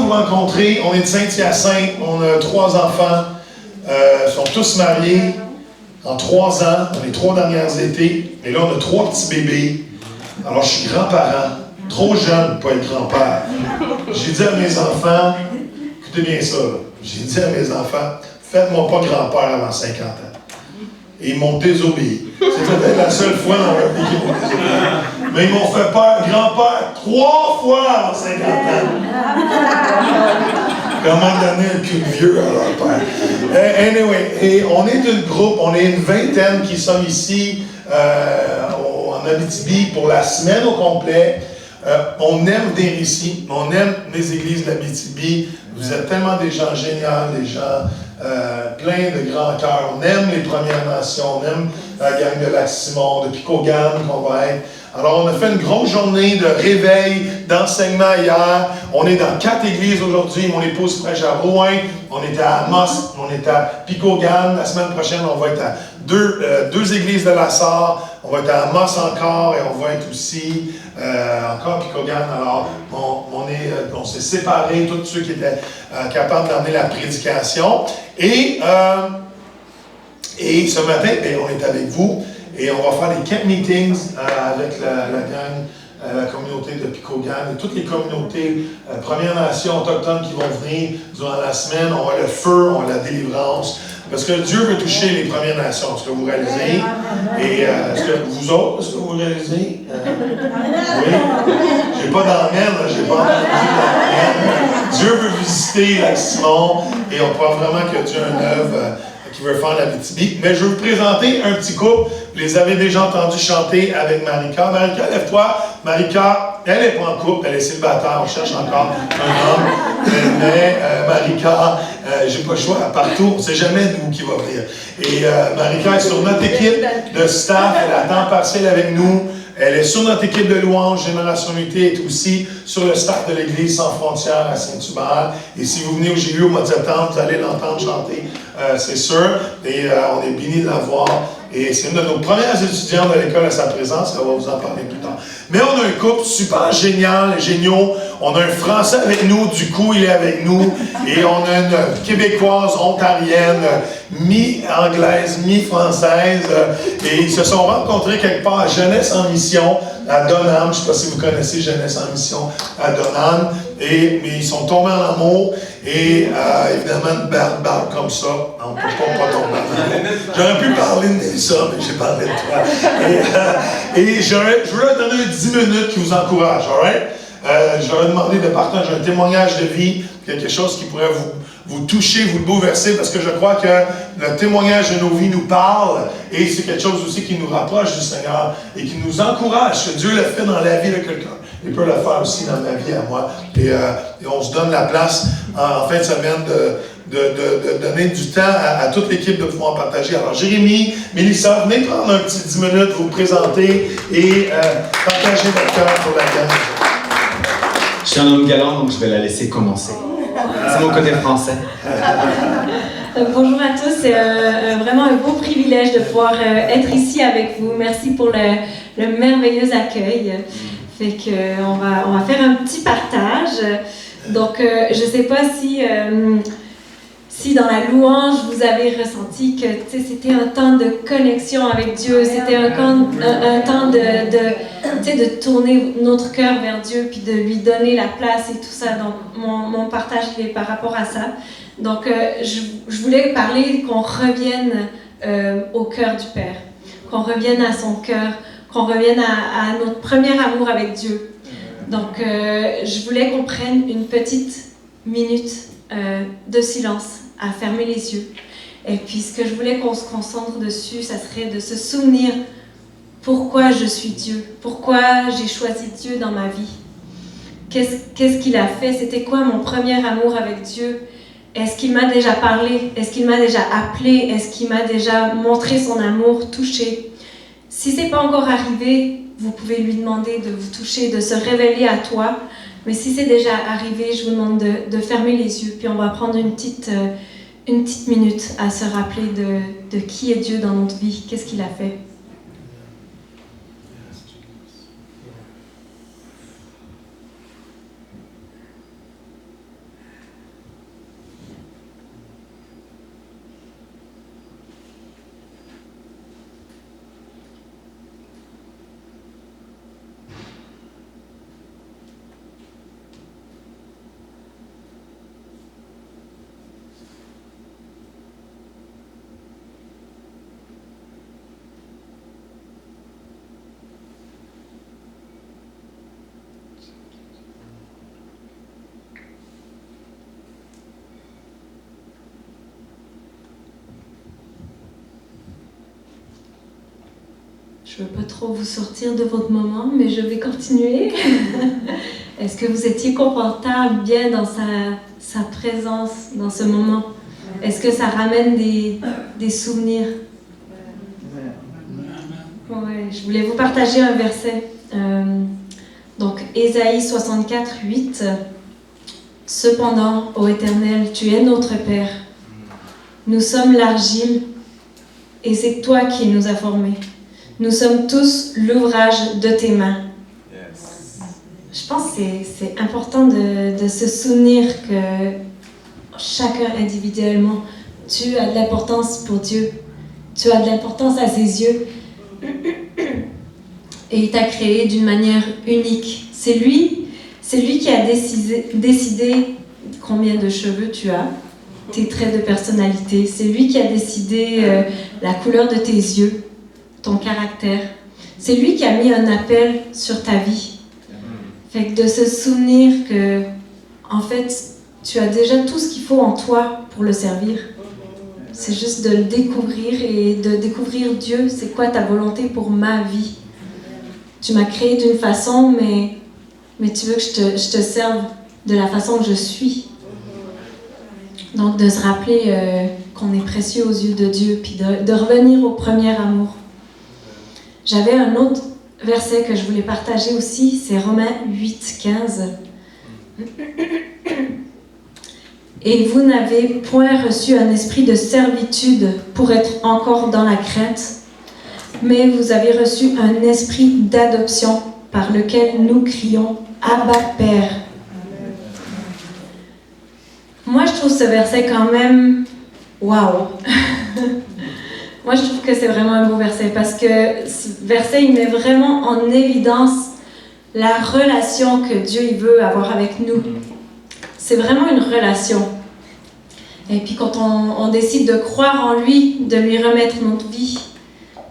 vous rencontrer. On est de Saint-Hyacinthe. On a 3 enfants. Ils sont tous mariés en 3 ans. On est 3 dernières étés. Et là, on a 3 petits bébés. Alors, je suis grand-parent. Trop jeune pour être grand-père. J'ai dit à mes enfants, écoutez bien ça, là. J'ai dit à mes enfants, faites-moi pas grand-père avant 50 ans. Et ils m'ont désobéi. C'est peut-être la seule fois dans leur vie qu'ils m'ont désobéi. Mais ils m'ont fait peur, grand-père, 3 fois en 50 ans. Comment donner un cul de vieux à leur père? Anyway, et on est une groupe, on est une vingtaine qui sommes ici en Abitibi pour la semaine au complet. On aime venir ici, on aime les églises d'Abitibi. Vous êtes tellement des gens géniaux, des gens pleins de grand cœur. On aime les Premières Nations, on aime la gang de Lac-Simon, de Picogan qu'on va être. Alors, on a fait une grosse journée de réveil, d'enseignement hier. On est dans 4 églises aujourd'hui. Mon épouse prêche à Rouen. On était à Amos, on est à Picogan. La semaine prochaine, on va être à deux églises de la Sarre. On va être à Amos encore et on va être aussi encore à Picogan. Alors, on s'est séparés, tous ceux qui étaient capables d'emmener la prédication. Et ce matin, on est avec vous. Et on va faire des camp meetings avec la gang, la communauté de Picogan et toutes les communautés Premières Nations autochtones qui vont venir durant la semaine. On va le feu, on va la délivrance. Parce que Dieu veut toucher les Premières Nations. Est-ce que vous réalisez? Et est-ce que vous autres, est-ce que vous réalisez? Oui? J'ai pas d'emmène, j'ai pas entendu d'emmène. Dieu veut visiter Lac-Simon et on croit vraiment que Dieu a une œuvre qui veut faire la BTB. Mais je vais vous présenter un petit couple. Vous les avez déjà entendus chanter avec Marika. Marika, lève-toi. Marika, elle n'est pas en couple, elle est célibataire. On cherche encore un homme. Mais Marika, j'ai pas le choix. Partout, on ne sait jamais d'où qui va venir. Et Marika est sur notre équipe de staff. Elle a temps partiel avec nous. Elle est sur notre équipe de louange. Génération Unité est aussi sur le staff de l'Église sans frontières à Saint-Hubert. Et si vous venez au JU au mois de septembre, vous allez l'entendre chanter, c'est sûr. Et on est bénis de la voir. Et c'est une de nos premières étudiantes de l'école à sa présence. Elle va vous en parler plus tard. Mais on a un couple super génial, géniaux. On a un Français avec nous, du coup, il est avec nous. Et on a une Québécoise, ontarienne, mi-anglaise, mi-française. Et ils se sont rencontrés quelque part à Jeunesse en Mission, à Donham. Je ne sais pas si vous connaissez Jeunesse en Mission à Donham. Mais ils sont tombés en amour. Et évidemment, une barbe comme ça. On ne peut pas tomber en amour. J'aurais pu parler de Mélissa, mais j'ai parlé de toi. Et je veux leur donner 10 minutes qui vous encouragent, all right? Je leur ai demandé de partager un témoignage de vie, quelque chose qui pourrait vous toucher, vous bouleverser, parce que je crois que le témoignage de nos vies nous parle, et c'est quelque chose aussi qui nous rapproche du Seigneur, et qui nous encourage, que Dieu l'a fait dans la vie de quelqu'un. Il peut le faire aussi dans ma vie à moi. Et on se donne la place en fin de semaine de donner du temps à toute l'équipe de pouvoir partager. Alors, Jérémy, Mélissa, venez prendre un petit 10 minutes, vous présenter et partager votre cœur pour la gang. Je suis un homme galant, donc je vais la laisser commencer. C'est mon côté français. Bonjour à tous, c'est vraiment un beau privilège de pouvoir être ici avec vous. Merci pour le merveilleux accueil. Fait que on va faire un petit partage. Donc, je ne sais pas si dans la louange vous avez ressenti que c'était un temps de connexion avec Dieu, c'était un temps de tourner notre cœur vers Dieu puis de lui donner la place et tout ça. Donc mon partage il est par rapport à ça. Donc je voulais parler qu'on revienne au cœur du Père, qu'on revienne à son cœur, qu'on revienne à notre premier amour avec Dieu. Donc je voulais qu'on prenne une petite minute de silence à fermer les yeux. Et puis ce que je voulais qu'on se concentre dessus, ça serait de se souvenir pourquoi je suis Dieu, pourquoi j'ai choisi Dieu dans ma vie. Qu'est-ce qu'il a fait? C'était quoi mon premier amour avec Dieu? Est-ce qu'il m'a déjà parlé? Est-ce qu'il m'a déjà appelé? Est-ce qu'il m'a déjà montré son amour, touché? Si ce n'est pas encore arrivé, vous pouvez lui demander de vous toucher, de se révéler à toi. Mais si c'est déjà arrivé, je vous demande de fermer les yeux. Puis on va prendre une petite minute à se rappeler de qui est Dieu dans notre vie, qu'est-ce qu'il a fait. Je ne veux pas trop vous sortir de votre moment, mais je vais continuer. Est-ce que vous étiez confortable, bien dans sa présence, dans ce moment? Est-ce que ça ramène des souvenirs? Ouais, je voulais vous partager un verset. Donc, Ésaïe 64, 8. Cependant, ô Éternel, tu es notre Père. Nous sommes l'argile et c'est toi qui nous as formés. Nous sommes tous l'ouvrage de tes mains. Je pense que c'est important de se souvenir que chacun individuellement, tu as de l'importance pour Dieu. Tu as de l'importance à ses yeux. Et il t'a créé d'une manière unique. C'est lui qui a décidé combien de cheveux tu as, tes traits de personnalité. C'est lui qui a décidé la couleur de tes yeux, ton caractère. C'est lui qui a mis un appel sur ta vie. Fait que de se souvenir que, en fait, tu as déjà tout ce qu'il faut en toi pour le servir. C'est juste de le découvrir et de découvrir Dieu. C'est quoi ta volonté pour ma vie? Tu m'as créé d'une façon, mais tu veux que je te serve de la façon que je suis. Donc, de se rappeler qu'on est précieux aux yeux de Dieu, puis de revenir au premier amour. J'avais un autre verset que je voulais partager aussi, c'est Romains 8, 15. Et vous n'avez point reçu un esprit de servitude pour être encore dans la crainte, mais vous avez reçu un esprit d'adoption par lequel nous crions « Abba, Père ». Moi, je trouve ce verset quand même « Waouh ». Moi, je trouve que c'est vraiment un beau verset parce que ce verset, il met vraiment en évidence la relation que Dieu il veut avoir avec nous. C'est vraiment une relation. Et puis quand on décide de croire en lui, de lui remettre notre vie,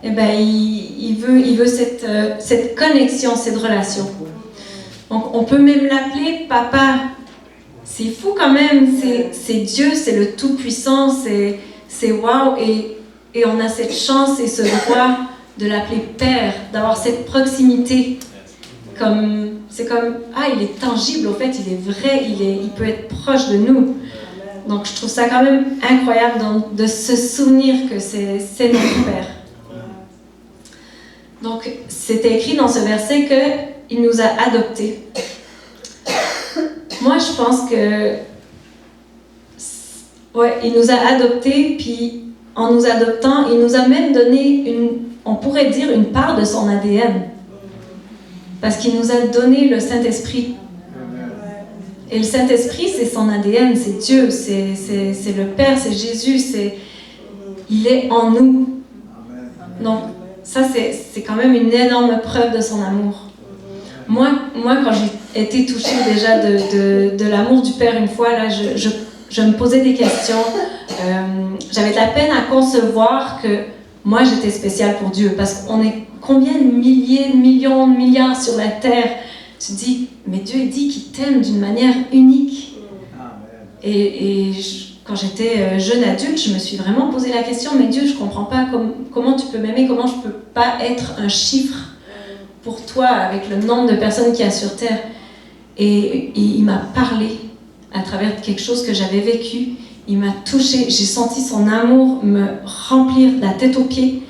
eh ben, il veut cette connexion, cette relation. Donc on peut même l'appeler Papa. C'est fou quand même, c'est Dieu, c'est le Tout-Puissant, c'est wow. Et on a cette chance et ce droit de l'appeler Père, d'avoir cette proximité. C'est comme, il est tangible, au fait, il est vrai, il peut être proche de nous. Donc je trouve ça quand même incroyable de se souvenir que c'est notre Père. Donc c'était écrit dans ce verset qu'il nous a adoptés. Moi je pense que il nous a adoptés, puis en nous adoptant, il nous a même donné on pourrait dire une part de son ADN. Parce qu'il nous a donné le Saint-Esprit. Et le Saint-Esprit, c'est son ADN, c'est Dieu, c'est le Père, c'est Jésus, il est en nous. Donc, ça, c'est quand même une énorme preuve de son amour. Moi quand j'ai été touchée déjà de l'amour du Père une fois, là, je me posais des questions. J'avais de la peine à concevoir que moi, j'étais spéciale pour Dieu. Parce qu'on est combien de milliers, de millions, de milliards sur la terre? Tu te dis, mais Dieu dit qu'il t'aime d'une manière unique. Et quand j'étais jeune adulte, je me suis vraiment posé la question, mais Dieu, je ne comprends pas comment tu peux m'aimer, comment je ne peux pas être un chiffre pour toi avec le nombre de personnes qu'il y a sur terre. Et il m'a parlé à travers quelque chose que j'avais vécu. Il m'a touchée, j'ai senti son amour me remplir la tête aux pieds.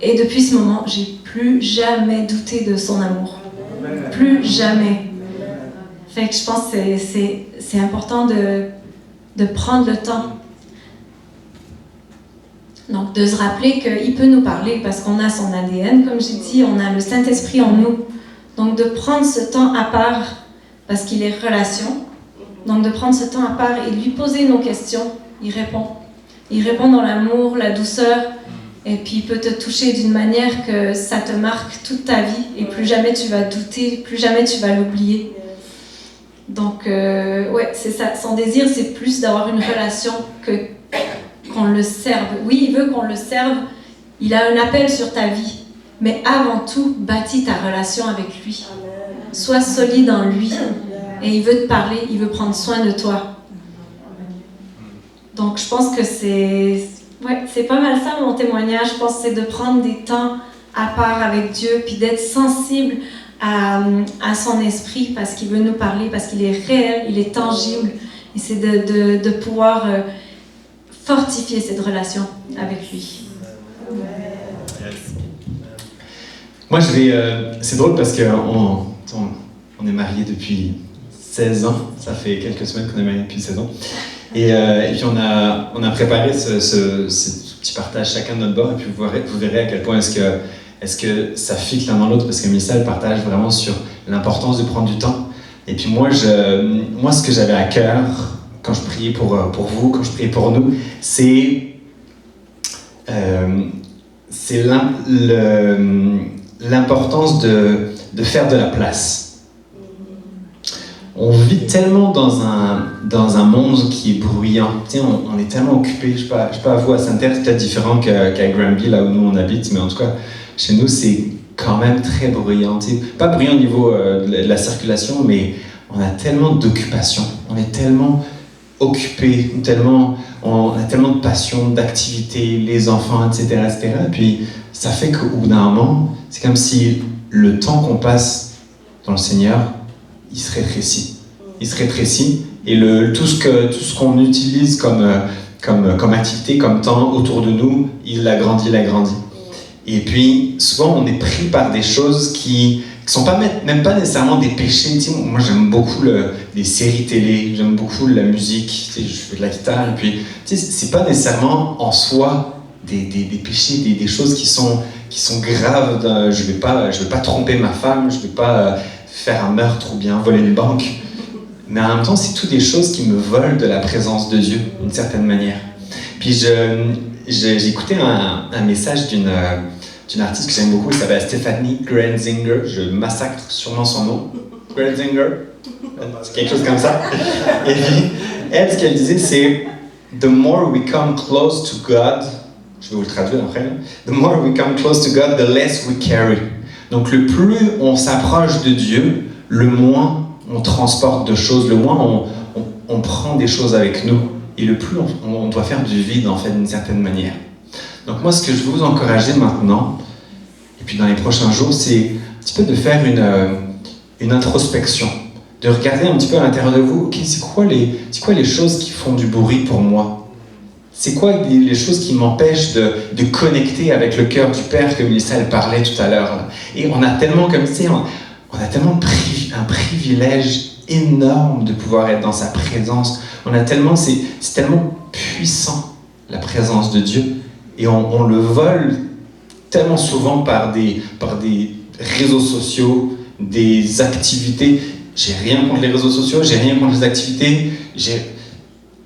Et depuis ce moment, j'ai plus jamais douté de son amour. Plus jamais. Fait que je pense que c'est important de prendre le temps. Donc de se rappeler qu'il peut nous parler parce qu'on a son ADN, comme j'ai dit, on a le Saint-Esprit en nous. Donc de prendre ce temps à part parce qu'il est relation. Donc de prendre ce temps à part et de lui poser nos questions, il répond. Il répond dans l'amour, la douceur, et puis il peut te toucher d'une manière que ça te marque toute ta vie, et plus jamais tu vas douter, plus jamais tu vas l'oublier. Donc, c'est ça. Son désir, c'est plus d'avoir une relation qu'on le serve. Oui, il veut qu'on le serve, il a un appel sur ta vie, mais avant tout, bâtis ta relation avec lui. Sois solide en lui. Et il veut te parler, il veut prendre soin de toi. Donc je pense que c'est pas mal ça mon témoignage. Je pense que c'est de prendre des temps à part avec Dieu, puis d'être sensible à son esprit parce qu'il veut nous parler, parce qu'il est réel, il est tangible. Et c'est de pouvoir fortifier cette relation avec lui. Moi, c'est drôle parce qu'on est mariés depuis 16 ans. Ça fait quelques semaines qu'on est mariés depuis 16 ans. Et puis on a préparé ce petit partage chacun de notre bord. Et puis vous verrez à quel point est-ce que ça fit l'un dans l'autre, parce que Mélissa partage vraiment sur l'importance de prendre du temps. Et puis moi, ce que j'avais à cœur quand je priais pour vous, quand je priais pour nous, c'est l'importance de faire de la place. On vit tellement dans un monde qui est bruyant. Tu sais, on est tellement occupé. Je sais pas à vous, à Sainte-Terre, c'est peut-être différent qu'à Granby, là où nous on habite, mais en tout cas, chez nous, c'est quand même très bruyant. Tu sais, pas bruyant au niveau de la circulation, mais on a tellement d'occupations. On est tellement occupé, on a tellement de passion, d'activités, les enfants, etc., etc. Et puis, ça fait qu'au bout d'un moment, c'est comme si le temps qu'on passe dans le Seigneur, il se rétrécit. Il se rétrécit. Et tout ce qu'on utilise comme activité, comme temps autour de nous, il agrandit. Et puis, souvent, on est pris par des choses qui sont même pas nécessairement des péchés. Tu sais, moi, j'aime beaucoup les séries télé, j'aime beaucoup la musique, tu sais, je fais de la guitare. Et puis, tu sais, c'est pas nécessairement en soi des péchés, des choses qui sont graves. Je vais pas tromper ma femme, je vais pas faire un meurtre ou bien voler une banque. Mais en même temps, c'est toutes des choses qui me volent de la présence de Dieu, d'une certaine manière. Puis j'ai écouté un message d'une artiste que j'aime beaucoup, elle s'appelle Stephanie Grenzinger, je massacre sûrement son nom. Grenzinger, c'est quelque chose comme ça. Et puis, elle, ce qu'elle disait, c'est « The more we come close to God », je vais vous le traduire après, « The more we come close to God, the less we carry ». Donc le plus on s'approche de Dieu, le moins on transporte de choses, le moins on prend des choses avec nous. Et le plus on doit faire du vide, en fait, d'une certaine manière. Donc moi, ce que je veux vous encourager maintenant, et puis dans les prochains jours, c'est un petit peu de faire une introspection, de regarder un petit peu à l'intérieur de vous, ok, c'est quoi les choses qui font du bruit pour moi? C'est quoi les choses qui m'empêchent de connecter avec le cœur du Père, comme Mélissa elle parlait tout à l'heure là. Et on a tellement, comme tu sais, on a tellement un privilège énorme de pouvoir être dans sa présence. C'est tellement puissant, la présence de Dieu. Et on le vole tellement souvent par des réseaux sociaux, des activités. J'ai rien contre les réseaux sociaux, j'ai rien contre les activités,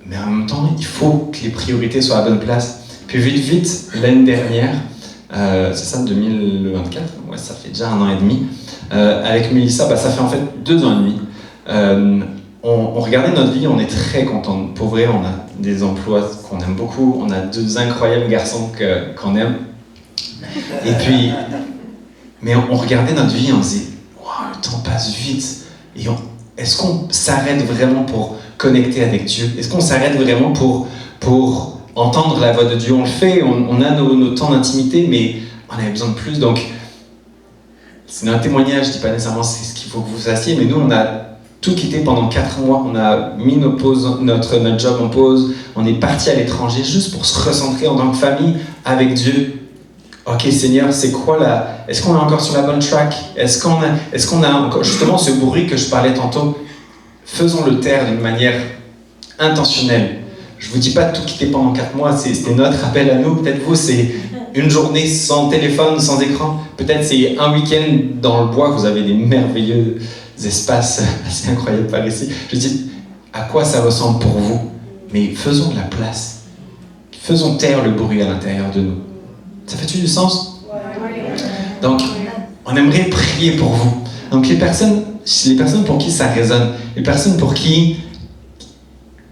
mais en même temps, il faut que les priorités soient à la bonne place. Puis vite, l'année dernière, c'est ça, 2024, ouais, ça fait déjà 1 an et demi, avec Mélissa, ça fait en fait 2 ans et demi. On regardait notre vie, on est très contents. Pour vrai, on a des emplois qu'on aime beaucoup, on a 2 incroyables garçons qu'on aime. Et puis, mais on regardait notre vie et on se disait, waouh, le temps passe vite. Et est-ce qu'on s'arrête vraiment pour connecter avec Dieu? Est-ce qu'on s'arrête vraiment pour entendre la voix de Dieu? On le fait, on a nos temps d'intimité, mais on avait besoin de plus. Donc, c'est un témoignage, je ne dis pas nécessairement c'est ce qu'il faut que vous fassiez, mais nous, on a tout quitté pendant 4 mois. On a mis notre job en pause. On est parti à l'étranger juste pour se recentrer en tant que famille avec Dieu. Ok, Seigneur, c'est quoi est-ce qu'on est encore sur la bonne track? Est-ce qu'on a encore justement ce bruit que je parlais tantôt? Faisons-le taire d'une manière intentionnelle. Je ne vous dis pas de tout quitter pendant 4 mois, c'était notre appel à nous. Peut-être vous, c'est une journée sans téléphone, sans écran. Peut-être c'est un week-end dans le bois, vous avez des merveilleux espaces assez incroyables par ici. Je dis, à quoi ça ressemble pour vous? Mais faisons de la place. Faisons taire le bruit à l'intérieur de nous. Ça fait-tu du sens? Donc, on aimerait prier pour vous. Donc, les personnes pour qui ça résonne, les personnes pour qui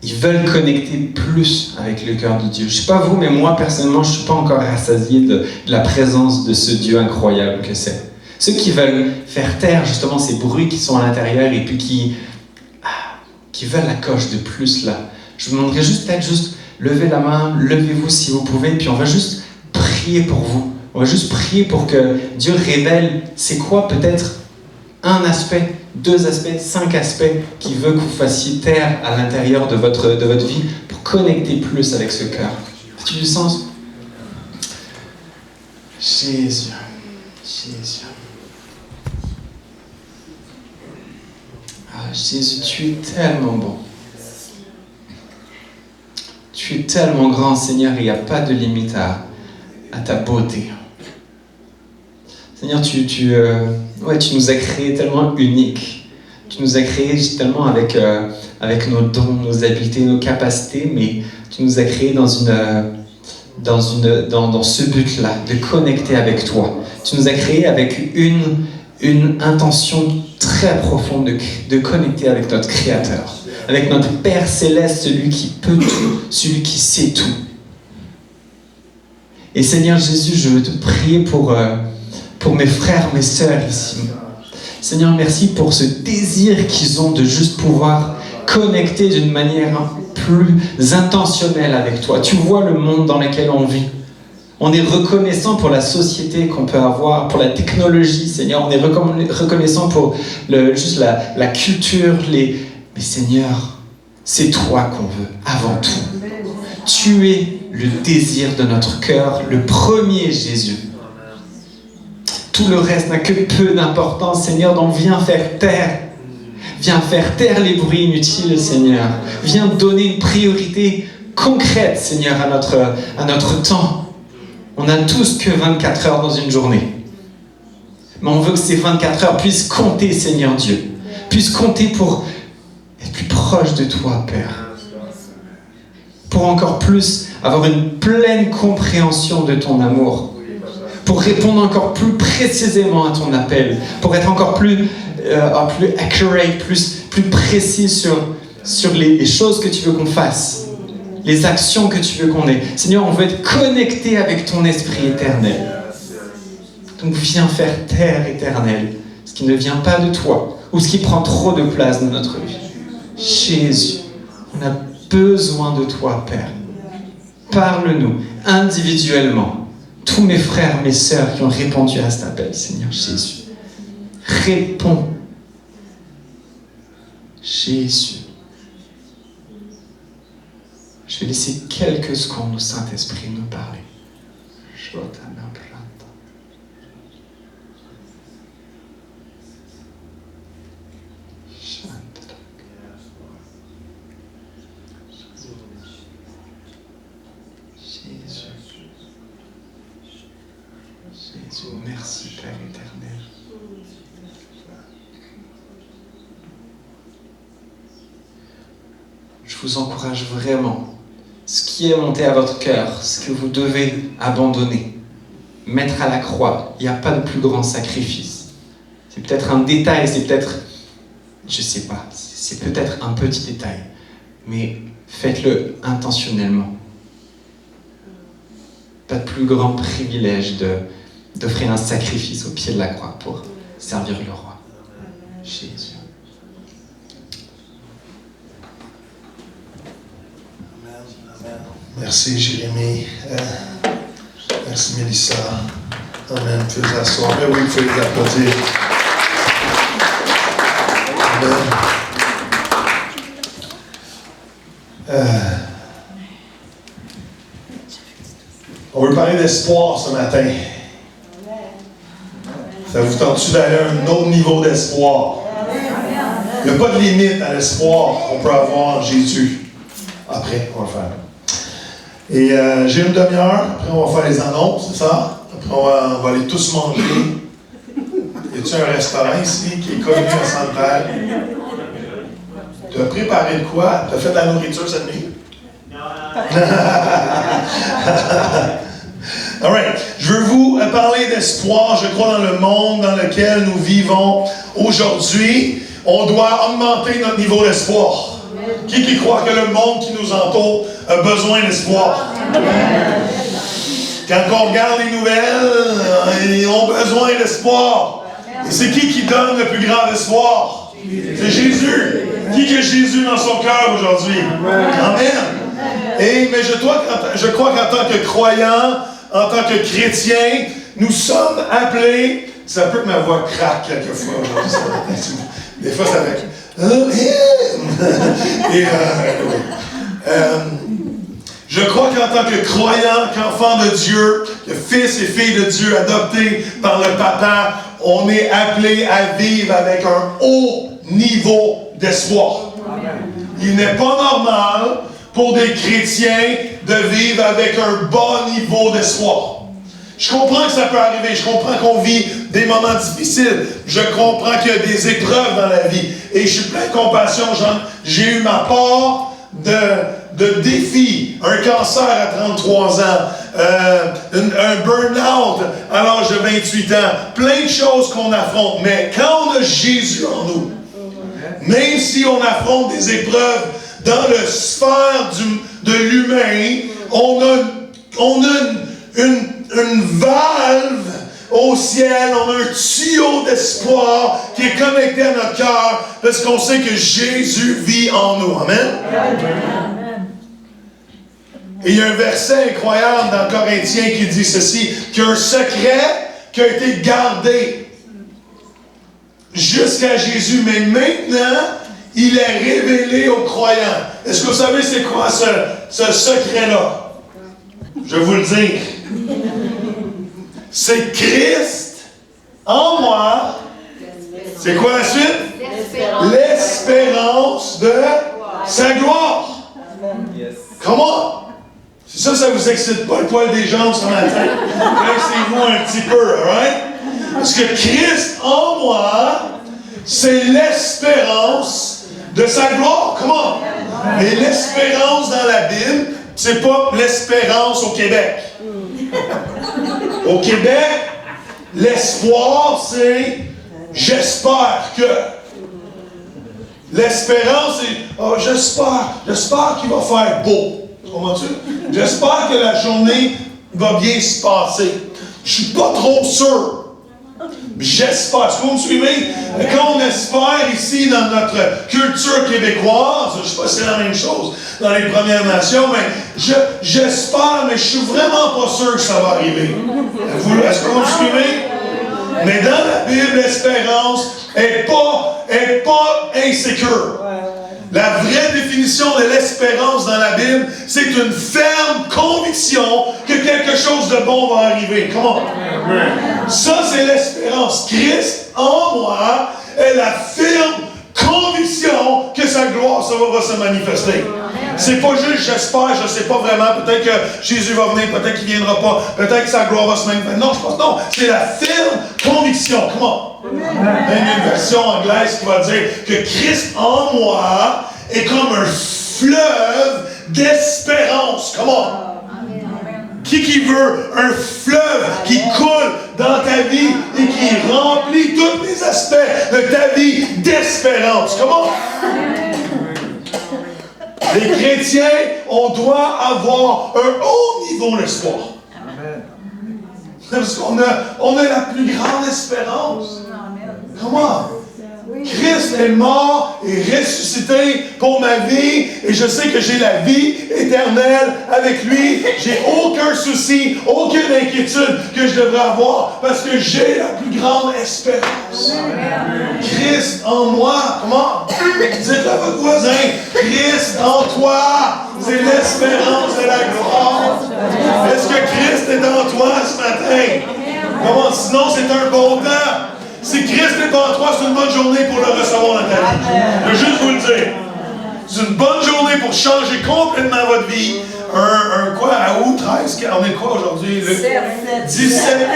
ils veulent connecter plus avec le cœur de Dieu. Je ne sais pas vous, mais moi, personnellement, je ne suis pas encore rassasié de la présence de ce Dieu incroyable que c'est. Ceux qui veulent faire taire justement ces bruits qui sont à l'intérieur et puis qui veulent la coche de plus là. Je vous demanderai juste levez la main, levez-vous si vous pouvez, puis on va juste prier pour vous. On va juste prier pour que Dieu révèle c'est quoi peut-être un aspect, 2 aspects, 5 aspects qu'il veut que vous fassiez taire à l'intérieur de votre vie pour connecter plus avec ce cœur. As-tu du sens? Jésus. Ah, Jésus, tu es tellement bon. Tu es tellement grand, Seigneur, et il n'y a pas de limite à ta beauté. Seigneur, tu nous as créés tellement uniques. Tu nous as créés tellement avec nos dons, nos habiletés, nos capacités, mais tu nous as créés dans ce but-là, de connecter avec toi. Tu nous as créés avec une intention très profonde de connecter avec notre Créateur, avec notre Père Céleste, celui qui peut tout, celui qui sait tout. Et Seigneur Jésus, je veux te prier pour mes frères, mes sœurs ici. Seigneur, merci pour ce désir qu'ils ont de juste pouvoir connecter d'une manière plus intentionnelle avec toi. Tu vois le monde dans lequel on vit. On est reconnaissant pour la société qu'on peut avoir, pour la technologie, Seigneur. On est reconnaissant pour juste la culture. Mais Seigneur, c'est toi qu'on veut avant tout. Tu es le désir de notre cœur, le premier Jésus. Tout le reste n'a que peu d'importance, Seigneur, donc viens faire taire. Viens faire taire les bruits inutiles, Seigneur. Viens donner une priorité concrète, Seigneur, à notre temps. On n'a tous que 24 heures dans une journée. Mais on veut que ces 24 heures puissent compter, Seigneur Dieu. Puissent compter pour être plus proche de toi, Père. Pour encore plus avoir une pleine compréhension de ton amour. Pour répondre encore plus précisément à ton appel. Pour être encore plus accurate, plus précis sur les choses que tu veux qu'on fasse. Les actions que tu veux qu'on ait. Seigneur, on veut être connecté avec ton esprit éternel. Donc viens faire taire, Éternel, ce qui ne vient pas de toi, ou ce qui prend trop de place dans notre vie. Jésus, on a besoin de toi, Père. Parle-nous individuellement. Tous mes frères, mes sœurs qui ont répondu à cet appel, Seigneur Jésus. Réponds. Jésus. Je vais laisser quelques secondes au Saint-Esprit nous parler. Jésus, merci Père éternel. Je vous encourage vraiment. Ce qui est monté à votre cœur, ce que vous devez abandonner, mettre à la croix, il n'y a pas de plus grand sacrifice. C'est peut-être un détail, c'est peut-être, je ne sais pas, c'est peut-être un petit détail, mais faites-le intentionnellement. Pas de plus grand privilège d'offrir un sacrifice au pied de la croix pour servir le roi. Jésus. Merci Jérémie. Merci Mélissa. Amen. Vous pouvez vous asseoir. Mais oui, vous pouvez les applaudir. Amen. On veut parler d'espoir ce matin. Ça vous tente-tu d'aller à un autre niveau d'espoir? Il n'y a pas de limite à l'espoir qu'on peut avoir en Jésus. Après, on va le faire. Et j'ai une demi-heure, après on va faire les annonces, c'est ça? Après on va aller tous manger. Y a-t-il un restaurant ici qui est connu à Sainte-Terre? Tu as préparé de quoi? Tu as fait de la nourriture cette nuit? All right. Je veux vous parler d'espoir, je crois, dans le monde dans lequel nous vivons aujourd'hui. On doit augmenter notre niveau d'espoir. Qui croit que le monde qui nous entoure a besoin d'espoir? Quand on regarde les nouvelles, ils ont besoin d'espoir. Et c'est qui donne le plus grand espoir? C'est Jésus. Qui a Jésus dans son cœur aujourd'hui? Amen. Mais je crois qu'en tant que croyant, en tant que chrétien, nous sommes appelés, ça peut que ma voix craque quelquefois aujourd'hui, des fois ça fait et je crois qu'en tant que croyant, qu'enfant de Dieu, que fils et filles de Dieu adoptés par le Papa, on est appelé à vivre avec un haut niveau d'espoir. Il n'est pas normal pour des chrétiens de vivre avec un bas niveau d'espoir. Je comprends que ça peut arriver, je comprends qu'on vit des moments difficiles, je comprends qu'il y a des épreuves dans la vie, et je suis plein de compassion, j'ai eu ma part de défis, un cancer à 33 ans, un burn-out à l'âge de 28 ans, plein de choses qu'on affronte, mais quand on a Jésus en nous, même si on affronte des épreuves dans le sphère de l'humain, on a une valve au ciel, on a un tuyau d'espoir qui est connecté à notre cœur parce qu'on sait que Jésus vit en nous. Amen. Et il y a un verset incroyable dans Corinthiens qui dit ceci, qu'il y a un secret qui a été gardé jusqu'à Jésus, mais maintenant, il est révélé aux croyants. Est-ce que vous savez c'est quoi ce secret-là? Je vais vous le dire. C'est Christ en moi. C'est quoi la suite? L'espérance de sa gloire. Comment? Si ça vous excite pas le poil des jambes ce matin, laissez-vous un petit peu, alright? Parce que Christ en moi, c'est l'espérance de sa gloire. Comment? Et l'espérance dans la Bible, c'est pas l'espérance au Québec. Au Québec, l'espoir, c'est j'espère que. L'espérance, c'est j'espère qu'il va faire beau. Comprends-tu? J'espère que la journée va bien se passer. Je suis pas trop sûr. J'espère. Est-ce que vous me suivez? Quand on espère ici dans notre culture québécoise, je ne sais pas si c'est la même chose dans les Premières Nations, mais j'espère, mais je suis vraiment pas sûr que ça va arriver. Est-ce que vous me suivez? Mais dans la Bible, l'espérance n'est pas insécure. La vraie définition de l'espérance dans la Bible, c'est une ferme conviction que quelque chose de bon va arriver. Comment? Ça, c'est l'espérance. Christ, en moi, est la ferme conviction que sa gloire va se manifester. C'est pas juste j'espère, je ne sais pas vraiment, peut-être que Jésus va venir, peut-être qu'il ne viendra pas, peut-être que sa gloire va se manifester. Non, je pense non, c'est la ferme conviction. Comment? Même une version anglaise qui va dire que Christ en moi est comme un fleuve d'espérance. Comment? Qui veut un fleuve qui coule dans ta vie et qui remplit tous les aspects de ta vie d'espérance? Comment? Les chrétiens, on doit avoir un haut niveau d'espoir. Parce qu'on a la plus grande espérance. Comment? Christ est mort et ressuscité pour ma vie et je sais que j'ai la vie éternelle avec lui. J'ai aucun souci, aucune inquiétude que je devrais avoir parce que j'ai la plus grande espérance. Christ en moi. Comment? Dites à votre voisin, Christ en toi, c'est l'espérance de la gloire. Est-ce que Christ est en toi ce matin? Comment? Sinon, c'est un bon temps. Si Christ est en toi, c'est une bonne journée pour le recevoir dans ta vie. Je veux juste vous le dire. C'est une bonne journée pour changer complètement votre vie. Quoi, à août 13, on est quoi aujourd'hui? 17.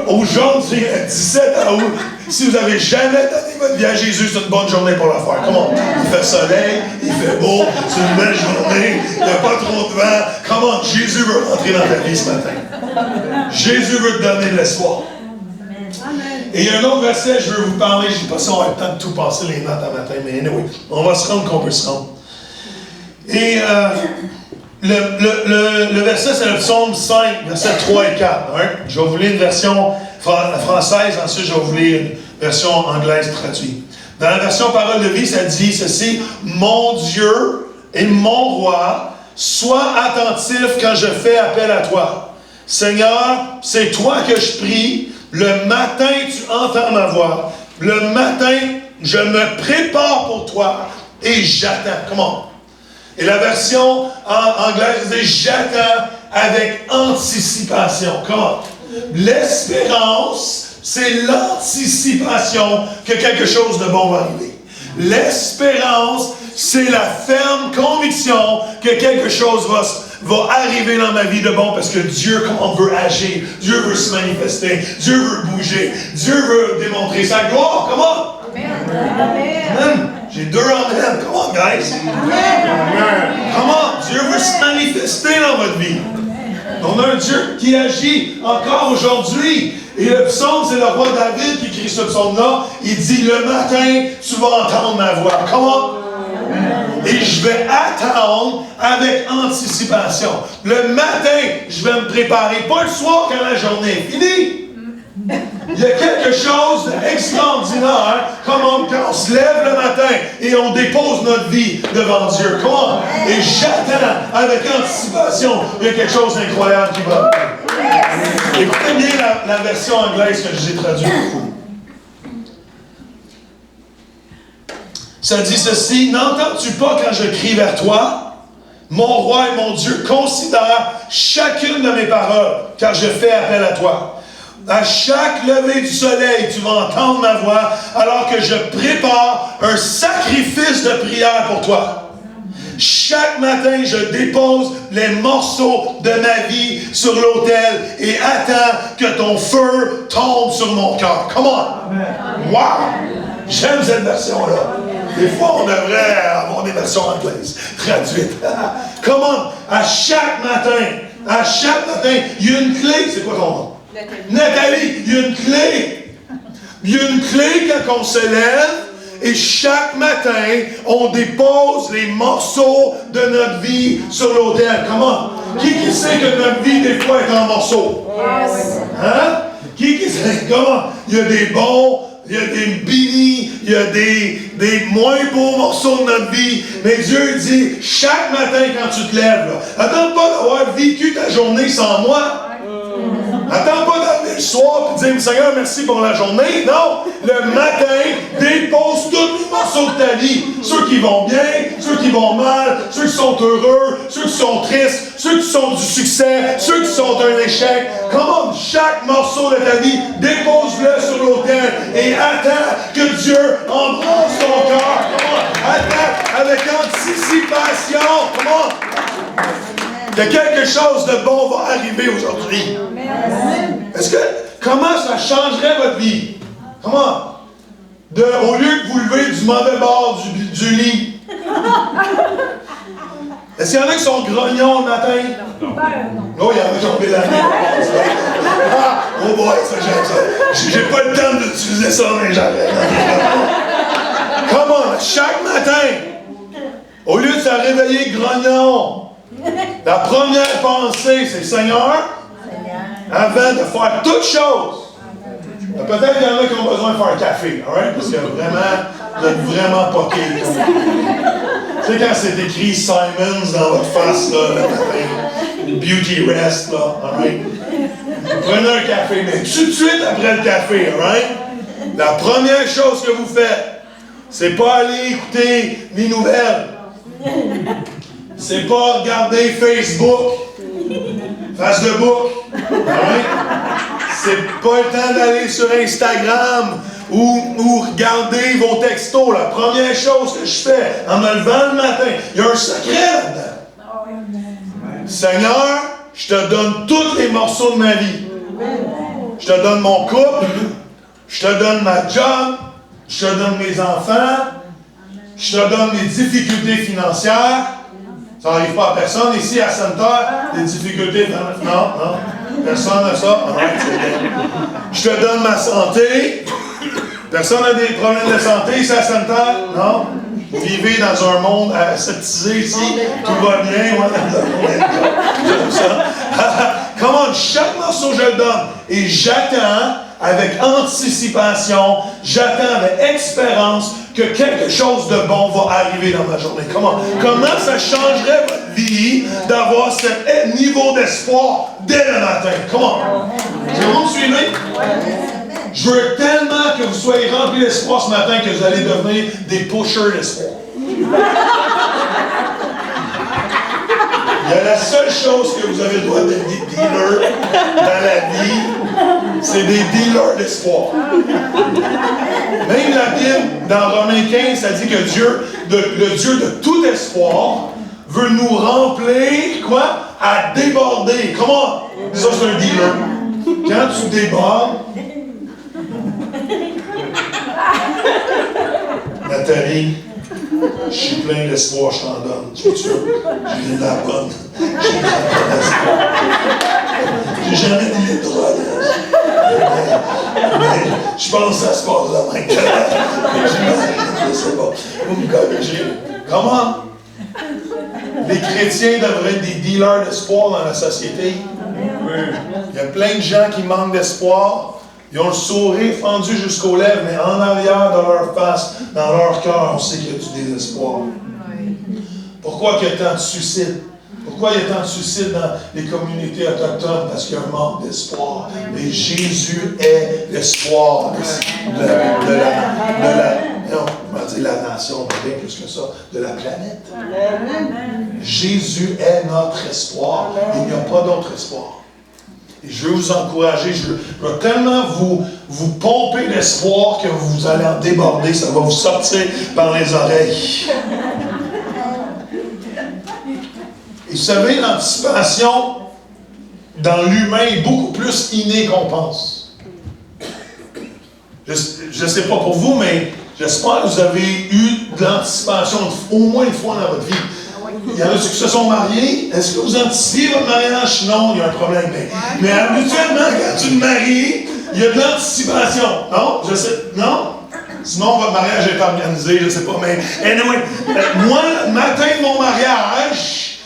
Aujourd'hui, 17 à août. Si vous n'avez jamais donné votre vie à Jésus, c'est une bonne journée pour le faire. Comment? Il fait soleil, il fait beau, c'est une belle journée, il n'y a pas trop de vent. Comment? Jésus veut rentrer dans ta vie ce matin. Jésus veut te donner de l'espoir. Et il y a un autre verset, je veux vous parler, je ne sais pas si on a le temps de tout passer les notes à matin, mais anyway, on va se rendre qu'on peut se rendre. Et le verset, c'est le psaume 5, versets 3 et 4. Hein? Je vais vous lire une version française, ensuite je vais vous lire une version anglaise traduite. Dans la version Parole de vie, ça dit ceci: Mon Dieu et mon roi, sois attentif quand je fais appel à toi. Seigneur, c'est toi que je prie. Le matin, tu entends ma voix. Le matin, je me prépare pour toi et j'attends. Comment? Et la version anglaise dit j'attends avec anticipation. Comment? L'espérance, c'est l'anticipation que quelque chose de bon va arriver. L'espérance, c'est la ferme conviction que quelque chose va arriver dans ma vie de bon parce que Dieu, comment veut agir, Dieu veut se manifester, Dieu veut bouger, Dieu veut démontrer sa gloire. Comment? Amen. J'ai 2 amen. Comment, guys? Amen. Comment? Dieu veut se manifester dans votre vie. On a un Dieu qui agit encore aujourd'hui. Et le psaume, c'est le roi David qui écrit ce psaume-là. Il dit, le matin, tu vas entendre ma voix. Comment? Et je vais attendre avec anticipation. Le matin, je vais me préparer. Pas le soir quand la journée est finie. Il y a quelque chose d'extraordinaire quand on se lève le matin et on dépose notre vie devant Dieu. Comment? Et j'attends avec anticipation. Il y a quelque chose d'incroyable qui va arriver. Écoutez bien la version anglaise que j'ai traduite pour vous. Ça dit ceci, n'entends-tu pas quand je crie vers toi? Mon roi et mon Dieu, considère chacune de mes paroles, car je fais appel à toi. À chaque lever du soleil, tu vas entendre ma voix, alors que je prépare un sacrifice de prière pour toi. Chaque matin, je dépose les morceaux de ma vie sur l'autel et attends que ton feu tombe sur mon cœur. Come on! Wow! J'aime cette version-là. Des fois, on devrait avoir des versions anglaises traduites. Comment? À chaque matin, il y a une clé. C'est quoi ton nom? Nathalie, il y a une clé. Il y a une clé quand on se lève et chaque matin, on dépose les morceaux de notre vie sur l'autel. Comment? Qui sait que notre vie, des fois, est en morceaux? Hein? Qui sait? Comment? Il y a des bons, il y a des bénis, il y a des moins beaux morceaux de notre vie. Mais Dieu dit, chaque matin quand tu te lèves, là, attends pas d'avoir vécu ta journée sans moi. Attends pas d'arriver le soir et dire, Seigneur, merci pour la journée. Non, le matin, dépose tous les morceaux de ta vie. Ceux qui vont bien, ceux qui vont mal, ceux qui sont heureux, ceux qui sont tristes, ceux qui sont du succès, ceux qui sont un échec. Comment chaque morceau de ta vie, dépose-le sur l'autel et attends que Dieu embrasse ton cœur. Attends avec anticipation. Comment? Que quelque chose de bon va arriver aujourd'hui. Comment ça changerait votre vie? Comment? Au lieu que vous levez du mauvais bord du lit. Est-ce qu'il y en a qui sont grognons le matin? Non, il y en a qui ont fait la vie. Oh boy, ça j'aime ça. J'ai pas le temps d'utiliser ça, mais j'arrête. Comment? Chaque matin, au lieu de se réveiller grognon, la première pensée, c'est Seigneur, avant de faire toutes choses. Peut-être qu'il y en a qui ont besoin de faire un café, right? Parce que vraiment, vous êtes vraiment poqué. Tu sais, quand c'est écrit Simons dans votre face, là, le matin, Beauty Rest, là, right? Prenez un café, mais tout de suite après le café, right? La première chose que vous faites, c'est pas aller écouter les nouvelles. C'est pas regarder Facebook, face de book. Right? C'est pas le temps d'aller sur Instagram ou regarder vos textos. La première chose que je fais en me levant le matin, il y a un secret là-dedans. Seigneur, je te donne tous les morceaux de ma vie. Je te donne mon couple, je te donne ma job, je te donne mes enfants, je te donne mes difficultés financières. Ça n'arrive pas à personne ici à Sainte-Terre, des difficultés. Non. Personne n'a ça. Je te donne ma santé. Personne n'a des problèmes de santé ici à Sainte-Terre? Non. Vous vivez dans un monde aseptisé ici. Tout va bien. J'aime ça. Comment chaque morceau je le donne. Et j'attends avec anticipation, j'attends avec espérance que quelque chose de bon va arriver dans ma journée. Comment ça changerait votre vie d'avoir ce niveau d'espoir dès le matin. Comment? Vous me suivez? Je veux tellement que vous soyez remplis d'espoir ce matin que vous allez devenir des pushers d'espoir. Il y a la seule chose que vous avez le droit d'être des dealers dans la vie, c'est des dealers d'espoir. Même la Bible, dans Romains 15, ça dit que Dieu, le Dieu de tout espoir, veut nous remplir, quoi? À déborder. Comment? Ça, c'est un dealer. Quand tu débordes, Nathalie, je suis plein d'espoir, je t'en donne. Tu veux? J'ai de la bonne. J'ai de la bonne espoir. J'ai jamais dit les droits. Mais je pense que ça se passe là maintenant. Je sais pas. Vous me corrigez. Comment? Les chrétiens devraient être des dealers d'espoir dans la société. Il y a plein de gens qui manquent d'espoir. Ils ont le sourire fendu jusqu'aux lèvres, mais en arrière de leur face, dans leur cœur, on sait qu'il y a du désespoir. Pourquoi il y a tant de suicides? Pourquoi il y a tant de suicides dans les communautés autochtones? Parce qu'il y a un manque d'espoir. Mais Jésus est l'espoir de la nation, bien plus que ça, de la planète. Jésus est notre espoir. Il n'y a pas d'autre espoir. Et je veux vous encourager, je veux tellement vous pomper l'espoir que vous allez en déborder, ça va vous sortir par les oreilles. Et vous savez, l'anticipation dans l'humain est beaucoup plus innée qu'on pense. Je ne sais pas pour vous, mais j'espère que vous avez eu de l'anticipation au moins une fois dans votre vie. Il y en a ceux qui se sont mariés. Est-ce que vous anticipez votre mariage? Non, il y a un problème. Mais habituellement, quand tu te maries, il y a de l'anticipation. Non? Je sais. Non? Sinon, votre mariage est organisé, je ne sais pas. Mais anyway, moi, le matin de mon mariage,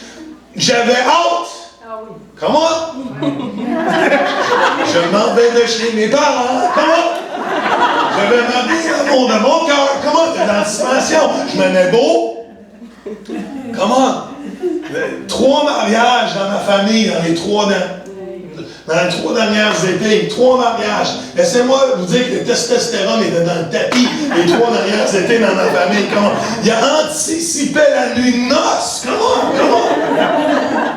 j'avais hâte. Comment? Je m'en vais de chez mes parents. Comment? J'avais demandé l'amour de mon cœur. Comment? De l'anticipation. Je m'aimais beau. Comment? 3 mariages dans ma famille dans les 3 dernières étés. 3 mariages. Laissez-moi vous dire que le testostérone était dans le tapis les 3 dernières étés dans ma famille. Comment? Il a anticipé la nuit de noces.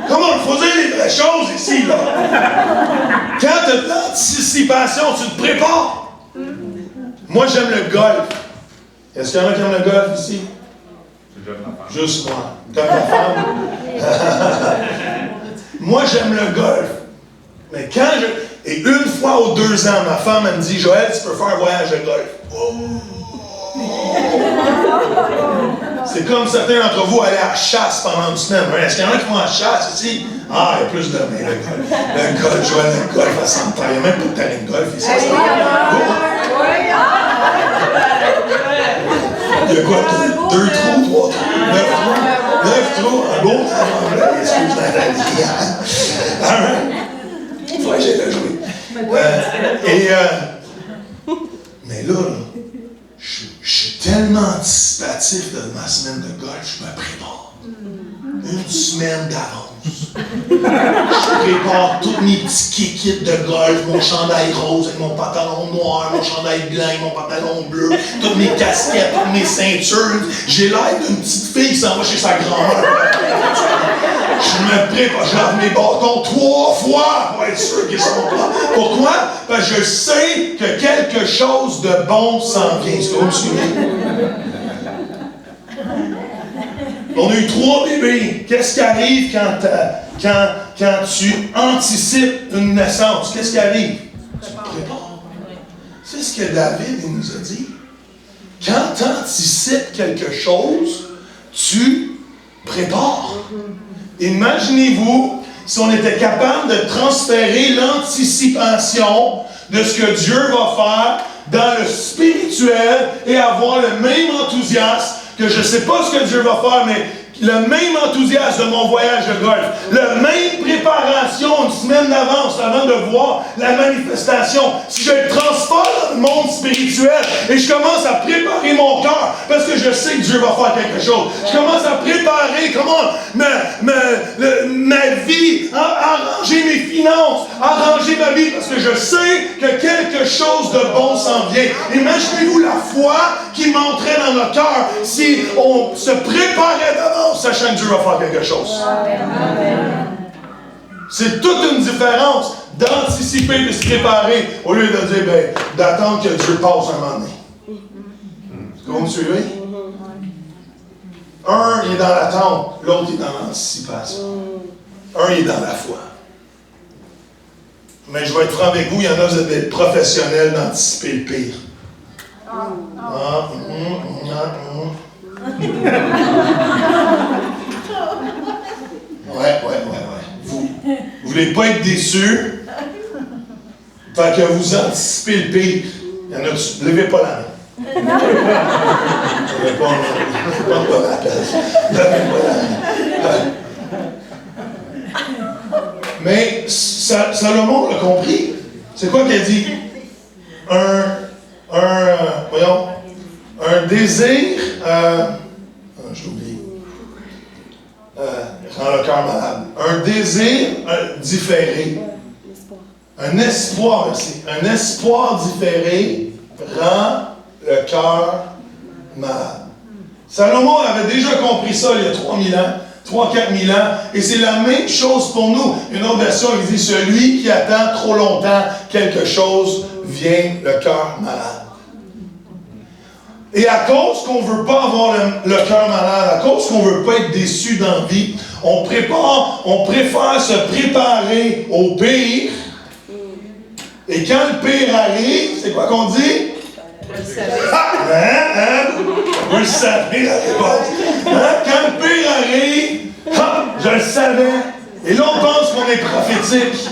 Comment? Il faut dire les vraies choses ici, là. Quand tu as de l'anticipation, tu te prépares. Moi, j'aime le golf. Est-ce qu'il y en a qui aiment le golf ici? Juste moi. Comme ma femme. Moi, j'aime le golf. Mais quand et une fois aux 2 ans, ma femme, elle me dit, Joël, tu peux faire un voyage de golf. Oh. C'est comme certains d'entre vous aller à la chasse pendant une semaine. Est-ce qu'il y en a qui vont à la chasse ici? Ah, il y a plus de mains, le golf. Le golf, Joël, le golf à 100 ans. Il n'y a même pas de terrain de golf ici. Il y a quoi? 2 trous, 3 trous, 9 trous, un beau excuse Nathalie. Il faut que j'aille le jouer. Mais là, je suis tellement anticipatif de ma semaine de golf, je me prépare. Une semaine d'avance. Je prépare tous mes petits kikits de golf, mon chandail rose avec mon pantalon noir, mon chandail blanc avec mon pantalon bleu, toutes mes casquettes, toutes mes ceintures. J'ai l'air d'une petite fille qui s'en va chez sa grand-mère. Je me prépare, je lave mes bâtons 3 fois pour être sûr qu'ils sont pas. Pourquoi? Parce que je sais que quelque chose de bon s'en vient. Est-ce que vous me suivez? On a eu 3 bébés. Qu'est-ce qui arrive quand tu anticipes une naissance? Qu'est-ce qui arrive? Tu te prépares. C'est ce que David nous a dit. Quand tu anticipes quelque chose, tu prépares. Imaginez-vous si on était capable de transférer l'anticipation de ce que Dieu va faire dans le spirituel et avoir le même enthousiasme que je ne sais pas ce que Dieu va faire, mais le même enthousiasme de mon voyage de golf, la même préparation une semaine d'avance avant de voir la manifestation. Si je le transfère dans le monde spirituel et je commence à préparer mon cœur parce que je sais que Dieu va faire quelque chose. Je commence à préparer ma vie, arranger mes finances, arranger ma vie, parce que je sais que quelque chose de bon s'en vient. Imaginez-vous la foi qui monterait dans notre cœur si on se préparait d'avance, sachant que Dieu va faire quelque chose. C'est toute une différence d'anticiper et de se préparer au lieu de dire, d'attendre que Dieu passe un moment donné. Est-ce que vous me suivez? Un il est dans l'attente, l'autre il est dans l'anticipation. Un il est dans la foi. Mais je vais être franc avec vous, il y en a, vous êtes des professionnels d'anticiper le pire. Ouais. Vous ne voulez pas être déçus, tant que vous anticipez le pire. Il y en a, levez pas la main. Levez pas la place. Levez pas la main. Mais Salomon l'a compris. C'est quoi qu'il a dit? Un désir, j'ai oublié, rend le cœur malade. Un désir différé, un espoir, merci. Un espoir différé rend le cœur malade. Salomon avait déjà compris ça il y a 3000 ans. 3-4 000 ans, et c'est la même chose pour nous. Une autre version, il dit, celui qui attend trop longtemps quelque chose vient le cœur malade. Et à cause qu'on ne veut pas avoir le cœur malade, à cause qu'on ne veut pas être déçu dans la vie, on préfère se préparer au pire. Et quand le pire arrive, c'est quoi qu'on dit? Vous le savez. Vous le savez, la réponse. Quand le pire arrive, je le savais. Et là, on pense qu'on est prophétique.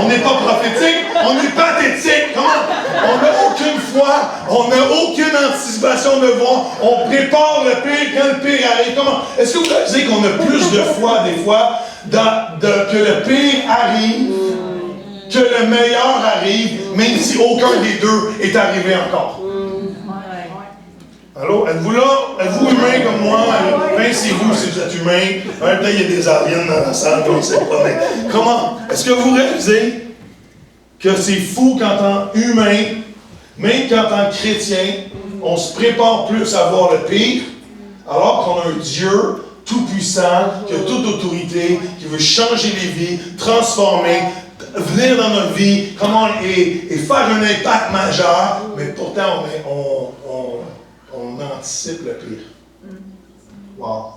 On n'est pas prophétique, on est pathétique. Comment? On n'a aucune foi, on n'a aucune anticipation de voir. On prépare le pire quand le pire arrive. Comment? Est-ce que vous savez qu'on a plus de foi, des fois, que le pire arrive, que le meilleur arrive, même si aucun des deux est arrivé encore? Allô? Êtes-vous là? Êtes-vous humain comme moi? Pincez-vous si vous êtes humain. Peut-être il y a des aliens dans la salle, on ne sait pas. Mais comment? Est-ce que vous réalisez que c'est fou qu'en tant qu'humain, même qu'en tant que chrétien, on se prépare plus à voir le pire, alors qu'on a un Dieu tout-puissant, qui a toute autorité, qui veut changer les vies, transformer, venir dans notre vie, et faire un impact majeur, mais pourtant on anticipe le pire. Wow.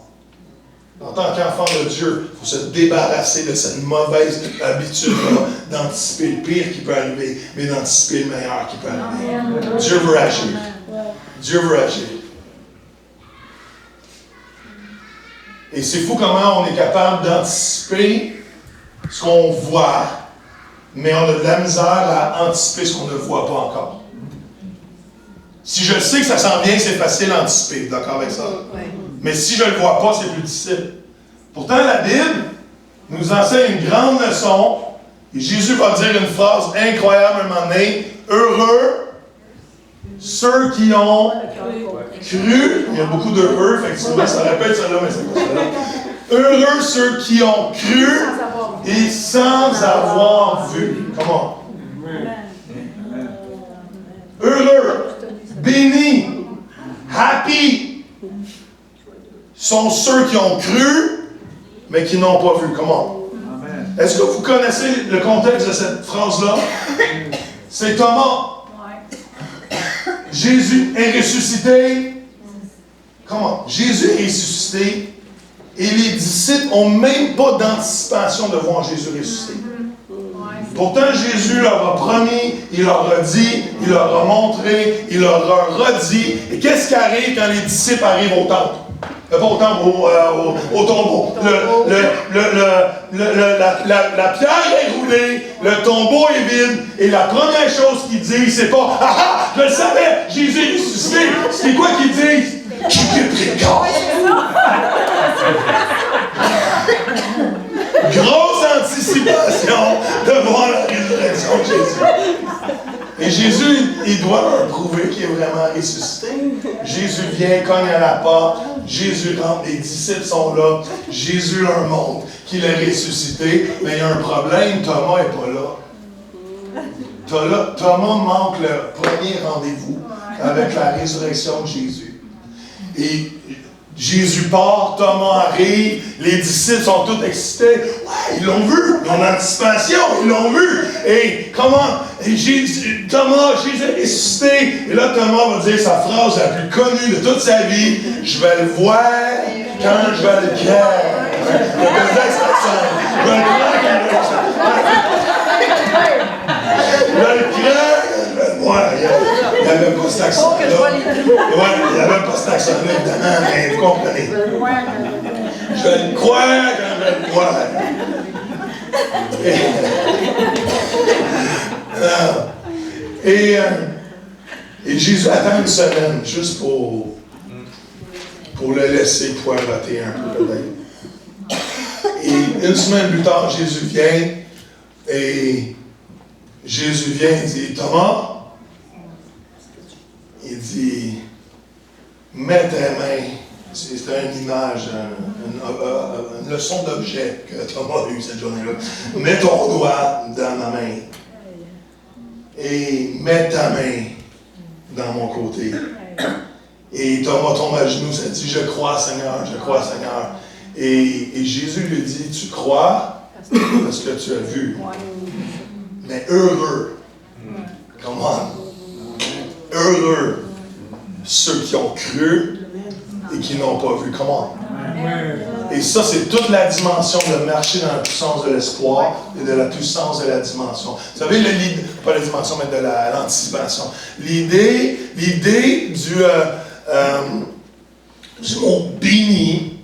En tant qu'enfant de Dieu, il faut se débarrasser de cette mauvaise habitude-là d'anticiper le pire qui peut arriver, mais d'anticiper le meilleur qui peut arriver. Dieu veut agir. Dieu veut agir. Et c'est fou comment on est capable d'anticiper ce qu'on voit, mais on a de la misère à anticiper ce qu'on ne voit pas encore. Si je sais que ça s'en vient, c'est facile à anticiper. D'accord avec ça? Mais si je ne le vois pas, c'est plus difficile. Pourtant, la Bible nous enseigne une grande leçon. Et Jésus va dire une phrase incroyable un moment donné. Heureux ceux qui ont cru. Il y a beaucoup de heureux, effectivement, ça répète ça là, mais c'est pas ça là. Heureux ceux qui ont cru et sans avoir vu. Comment? Heureux, bénis, happy sont ceux qui ont cru, mais qui n'ont pas vu. Comment? Est-ce que vous connaissez le contexte de cette phrase-là? C'est Thomas. Jésus est ressuscité. Comment? Jésus est ressuscité et les disciples n'ont même pas d'anticipation de voir Jésus ressuscité. Pourtant, Jésus leur a promis, il leur a dit, il leur a montré, il leur a redit. Et qu'est-ce qui arrive quand les disciples arrivent au temple? Pas au temple, au tombeau. La pierre est roulée, le tombeau est vide, et la première chose qu'ils disent, c'est pas « Ah ah, je le savais, Jésus est ressuscité ». C'est quoi qu'ils disent? « Qui a pris le corps? » Grosse anticipation de voir la résurrection de Jésus. Et Jésus, il doit leur prouver qu'il est vraiment ressuscité. Jésus vient, cogne à la porte. Jésus rentre, les disciples sont là, Jésus leur montre qu'il est ressuscité, mais il y a un problème, Thomas n'est pas là. Thomas manque le premier rendez-vous avec la résurrection de Jésus. Et Jésus part, Thomas arrive, les disciples sont tous excités. Ouais, ils l'ont vu, ils ont l'anticipation, ils l'ont vu. Et comment? Thomas, Jésus est ressuscité. Et là, Thomas va dire sa phrase la plus connue de toute sa vie. Je vais le voir quand je vais le croire. Je vais le voir quand je vais le voir. Il n'y avait pas cet accent-là. Ouais, il n'y avait pas cet accent-là, évidemment, mais vous comprenez. Je vais le croire quand je vais le voir. Et Jésus attend une semaine, juste pour le laisser poireauter un peu peut-être. Et une semaine plus tard, Jésus vient, et Jésus vient et dit, Thomas, il dit, mets tes mains. C'est une image, une leçon d'objet que Thomas a eue cette journée-là. Mets ton doigt dans ma main. Et mets ta main dans mon côté. Et Thomas tombe à genoux, ça dit, je crois Seigneur, je crois Seigneur. Et Jésus lui dit, tu crois parce que tu as vu. Mais heureux, comment? Heureux ceux qui ont cru et qui n'ont pas vu. Comment? Et ça, c'est toute la dimension de marcher dans la puissance de l'espoir et de la puissance de la dimension. Vous savez, pas la dimension, mais de l'anticipation. L'idée du mot béni,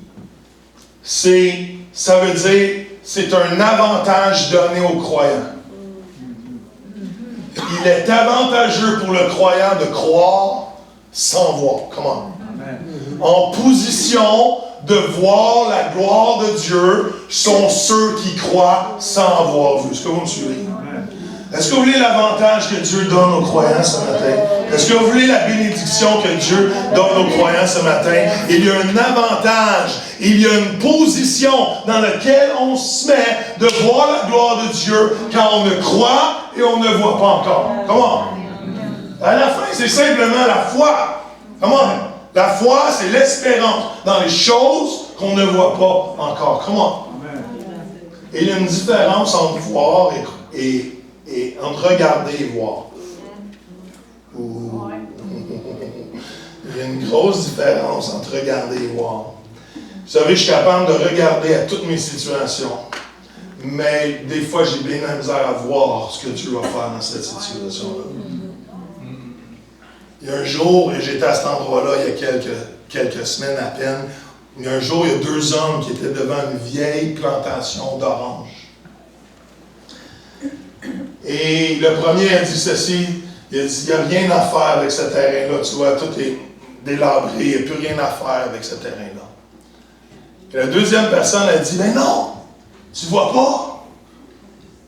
ça veut dire, c'est un avantage donné aux croyants. Il est avantageux pour le croyant de croire sans voir. Comment? En position de voir la gloire de Dieu sont ceux qui croient sans avoir vu. Est-ce que vous me suivez? Est-ce que vous voulez l'avantage que Dieu donne aux croyants ce matin? Est-ce que vous voulez la bénédiction que Dieu donne aux croyants ce matin? Il y a un avantage, il y a une position dans laquelle on se met de voir la gloire de Dieu quand on ne croit et on ne voit pas encore. Comment? À la fin, c'est simplement la foi. Comment? La foi, c'est l'espérance dans les choses qu'on ne voit pas encore. Comment? Et il y a une différence entre voir et entre regarder et voir. Il y a une grosse différence entre regarder et voir. Vous savez, je suis capable de regarder à toutes mes situations, mais des fois, j'ai bien la misère à voir ce que Dieu va faire dans cette situation-là. Il y a un jour, et j'étais à cet endroit-là il y a quelques semaines à peine, il y a un jour, il y a deux hommes qui étaient devant une vieille plantation d'oranges. Et le premier a dit ceci, il a dit, il n'y a rien à faire avec ce terrain-là, tu vois, tout est délabré, il n'y a plus rien à faire avec ce terrain-là. Et la deuxième personne a dit, mais non, tu vois pas?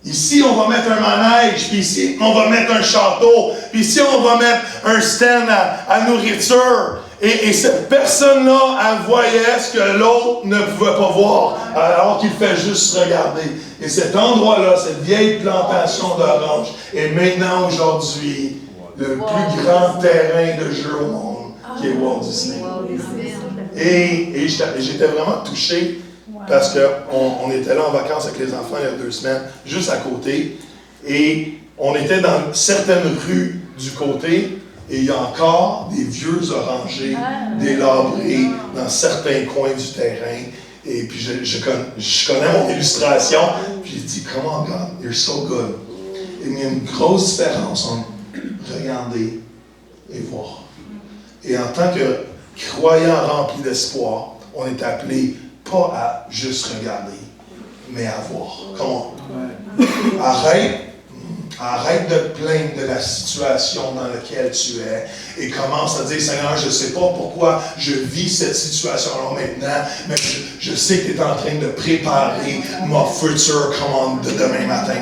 Ici, on va mettre un manège, puis ici, on va mettre un château, puis ici, on va mettre un stand à nourriture. Et cette personne-là, elle voyait ce que l'autre ne pouvait pas voir, alors qu'il fait juste regarder. Et cet endroit-là, cette vieille plantation d'oranges, est maintenant, aujourd'hui, le plus grand terrain de jeu au monde, qui est Walt Disney. Et j'étais vraiment touché, parce qu'on était là en vacances avec les enfants il y a 2 semaines, juste à côté, et on était dans certaines rues du côté, et il y a encore des vieux orangers délabrés dans certains coins du terrain. Et puis je connais mon illustration, puis je dis, come on God, you're so good. Et il y a une grosse différence entre regarder et voir. Et en tant que croyant rempli d'espoir, on est appelé pas à juste regarder, mais à voir. Comment? Arrête, Arrête de te plaindre de la situation dans laquelle tu es et commence à dire, Seigneur, je ne sais pas pourquoi je vis cette situation-là maintenant, mais je sais que tu es en train de préparer mon futur de demain matin.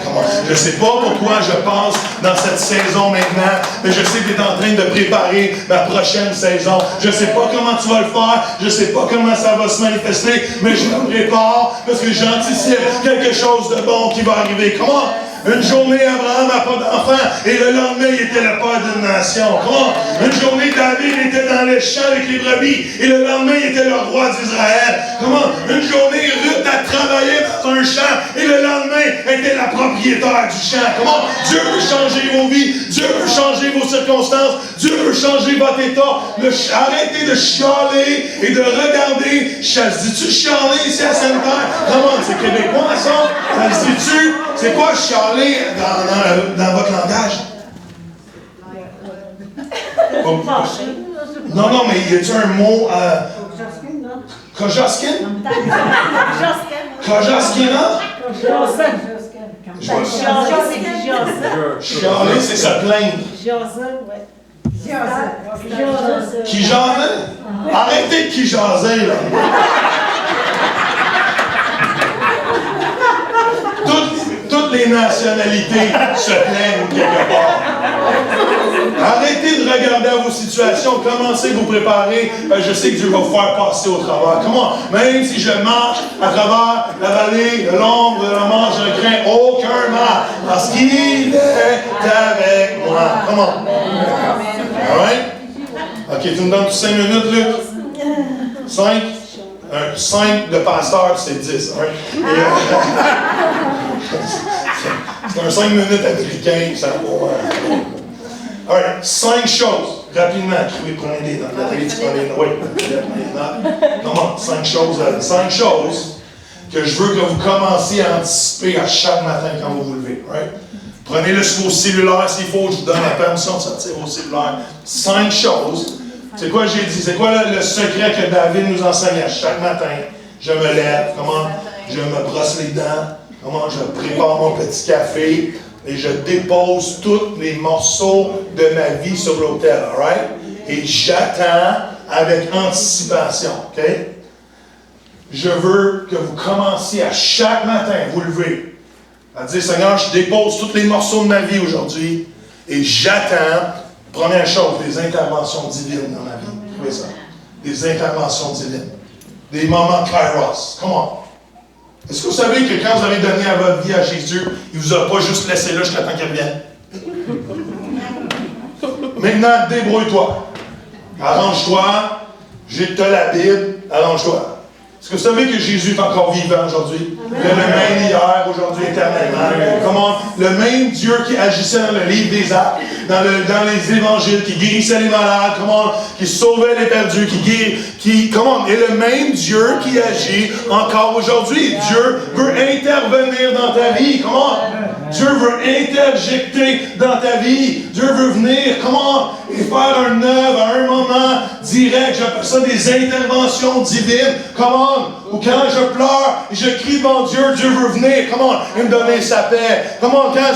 Je ne sais pas pourquoi je passe dans cette saison maintenant, mais je sais que tu es en train de préparer ma prochaine saison. Je ne sais pas comment tu vas le faire, je ne sais pas comment ça va se manifester, mais je me prépare parce que j'anticipe quelque chose de bon qui va arriver. Comment? Une journée, Abraham n'a pas d'enfant, et le lendemain, il était le père d'une nation. Comment? Une journée, David était dans les champs avec les brebis, et le lendemain, il était le roi d'Israël. Comment? Une journée, Ruth a travaillé dans un champ, et le lendemain, était la propriétaire du champ. Comment? Dieu peut changer vos vies, Dieu peut changer vos circonstances, Dieu peut changer votre état. Arrêtez de chialer et de regarder. Dis-tu chialer ici à Sainte-Terre? Comment? C'est québécois, ça? Ça se dit-tu? C'est quoi chialer dans votre langage? Non, mais y a-t-il un mot? Kojaskin? Kojaskina? Chialer, c'est se plaindre. Qui jaser? Arrêtez de qui jaser, là. Toutes les nationalités se plaignent quelque part. Arrêtez de regarder à vos situations, commencez à vous préparer. Je sais que Dieu va vous faire passer au travers. Comment? Même si je marche à travers la vallée de l'ombre de la mort, je ne crains aucun mal, parce qu'il est avec moi. Comment? Alright? Ok, tu me donnes 5 minutes, Luc? 5? 5 de pasteur, c'est 10. Right? C'est un 5 minutes américain, ça va. Alright, 5 choses, rapidement. Oui, prenez des notes. Nathalie, tu prends des notes. Oui, comment? 5 choses. 5 choses que je veux que vous commenciez à anticiper à chaque matin quand vous vous levez. Right? Prenez-le sur vos cellulaires s'il faut, je vous donne la permission de sortir vos cellulaires. 5 choses. C'est quoi j'ai dit? C'est quoi le secret que David nous enseigne à chaque matin? Je me lève, comment je me brosse les dents, comment je prépare mon petit café et je dépose tous les morceaux de ma vie sur l'autel, alright? Et j'attends avec anticipation, ok? Je veux que vous commenciez à chaque matin, vous lever, à dire, Seigneur, je dépose tous les morceaux de ma vie aujourd'hui et j'attends. Première chose, des interventions divines dans la vie. Vous voyez ça? Des interventions divines. Des moments kairos. Comment? Est-ce que vous savez que quand vous avez donné à votre vie à Jésus, il ne vous a pas juste laissé là jusqu'à temps qu'il revienne? Maintenant, débrouille-toi. Arrange-toi. J'ai la Bible. Arrange-toi. Est-ce que vous savez que Jésus est encore vivant aujourd'hui? Il est le même hier, aujourd'hui, éternellement. Comment? Le même Dieu qui agissait dans le livre des Actes, dans les évangiles, qui guérissait les malades, comment? Qui sauvait les perdus, comment? Et le même Dieu qui agit encore aujourd'hui. Dieu veut intervenir dans ta vie. Comment? Dieu veut interjecter dans ta vie. Dieu veut venir, comment? Et faire un œuvre à un moment direct. J'appelle ça des interventions divines. Comment? Ou quand je pleure et je crie devant Dieu, Dieu veut venir. Comment? Et me donner sa paix. Comment? Quand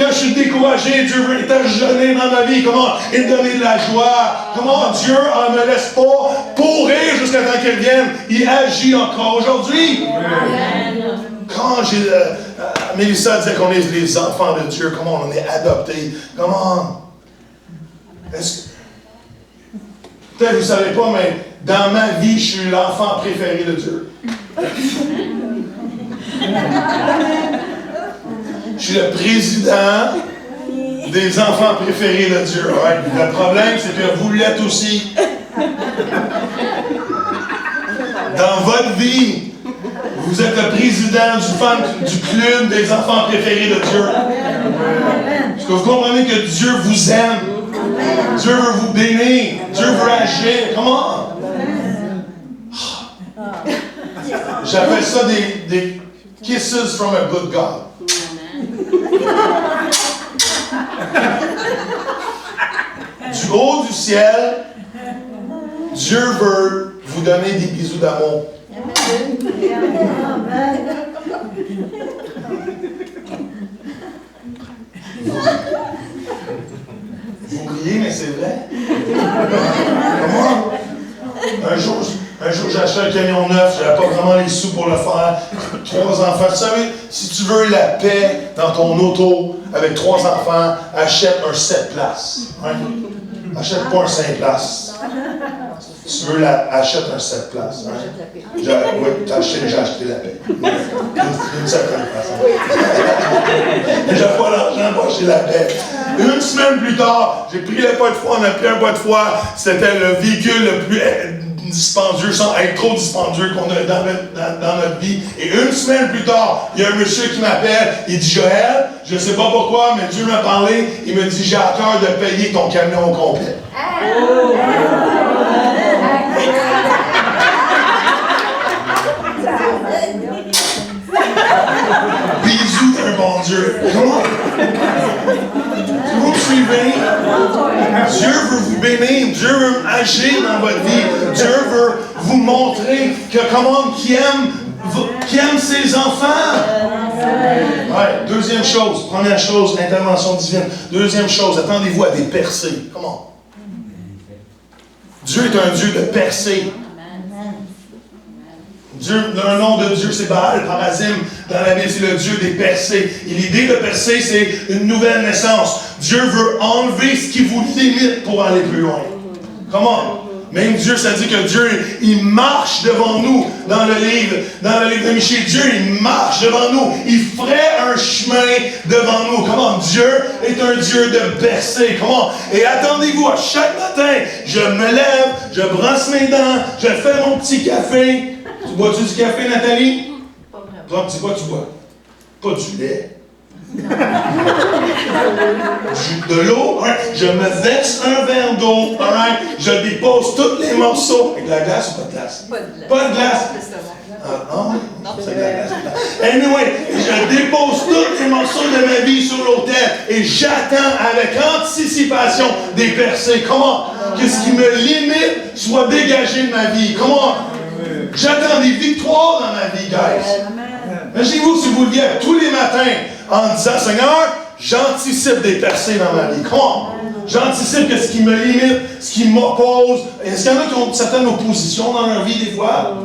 je suis découragé, Dieu veut intervenir dans ma vie. Comment? Et me donner de la joie. Comment? Dieu ne me laisse pas pourrir jusqu'à temps qu'il vienne. Il agit encore aujourd'hui. Amen. Quand Mélissa disait qu'on est les enfants de Dieu, comment on est adoptés? Comment? Est-ce que peut-être vous ne savez pas, mais dans ma vie, je suis l'enfant préféré de Dieu. Je suis le président des enfants préférés de Dieu. Right? Le problème, c'est que vous l'êtes aussi. Dans votre vie, vous êtes le président du club des enfants préférés de Dieu. Est-ce que vous comprenez que Dieu vous aime? Dieu veut vous bénir. Dieu veut agir. Comment? J'appelle ça des kisses from a good God. Du haut du ciel, Dieu veut vous donner des bisous d'amour. un camion neuf, j'avais pas vraiment les sous pour le faire. 3 enfants. Tu savez, si tu veux la paix dans ton auto avec 3 enfants, achète un 7 places. Hein? Achète pas un 5 places. Si tu veux, achète un 7 places. Hein? Oui, j'ai acheté la paix. Une certaine façon. J'avais pas l'argent pour acheter la paix. Une semaine plus tard, j'ai pris le pas de foi, on a pris un pas de foi. C'était le véhicule le plus dispendieux, sans être trop dispendieux qu'on a dans notre vie. Et une semaine plus tard, il y a un monsieur qui m'appelle, il dit, Joël, je ne sais pas pourquoi, mais Dieu m'a parlé, il me dit, j'ai à cœur de payer ton camion au complet. Bisous d'un bon Dieu. Comment? Vous me suivez? Dieu veut vous bénir. Dieu veut agir dans votre vie. Dieu veut vous montrer que comment qui aime ses enfants. Ouais, deuxième chose. Première chose, intervention divine. Deuxième chose, attendez-vous à des percées. Comment? Dieu est un Dieu de percées. Dieu, le nom de Dieu, c'est Baal, Parazim. Dans la Bible, c'est le Dieu des percées. Et l'idée de percée, c'est une nouvelle naissance. Dieu veut enlever ce qui vous limite pour aller plus loin. Comment? Même Dieu, ça dit que Dieu, il marche devant nous dans le livre de Michée. Dieu, il marche devant nous. Il ferait un chemin devant nous. Comment? Dieu est un Dieu de percée. Comment? Et attendez-vous, à chaque matin, je me lève, je brosse mes dents, je fais mon petit café. Tu bois-tu du café, Nathalie? Pas vraiment. C'est quoi tu bois? Pas du lait. De l'eau, right? Je me verse un verre d'eau, right? Je dépose tous les morceaux. Avec de la glace ou pas de glace? Pas de glace. Non, c'est de la glace. Anyway, je dépose tous les morceaux de ma vie sur l'autel et j'attends avec anticipation des percées. Comment? Que ce qui me limite soit dégagé de ma vie. Comment? J'attends des victoires dans ma vie, guys. Imaginez-vous si vous le dites tous les matins en disant, Seigneur, j'anticipe des percées dans ma vie. Comment? J'anticipe que ce qui me limite, ce qui m'oppose. Est-ce qu'il y en a qui ont certaines oppositions dans leur vie des fois?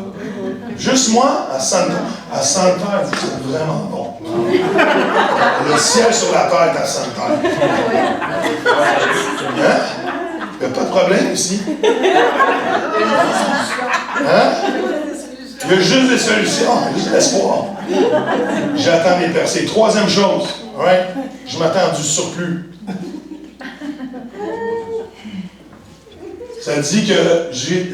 Juste moi, à Sainte-Terre, vous êtes vraiment bon. Le ciel sur la terre est à Sainte-Terre. Hein? Il n'y a pas de problème ici. Hein? Il y a juste des solutions, juste de l'espoir. J'attends mes percées. Troisième chose, right? Je m'attends à du surplus. Ça dit que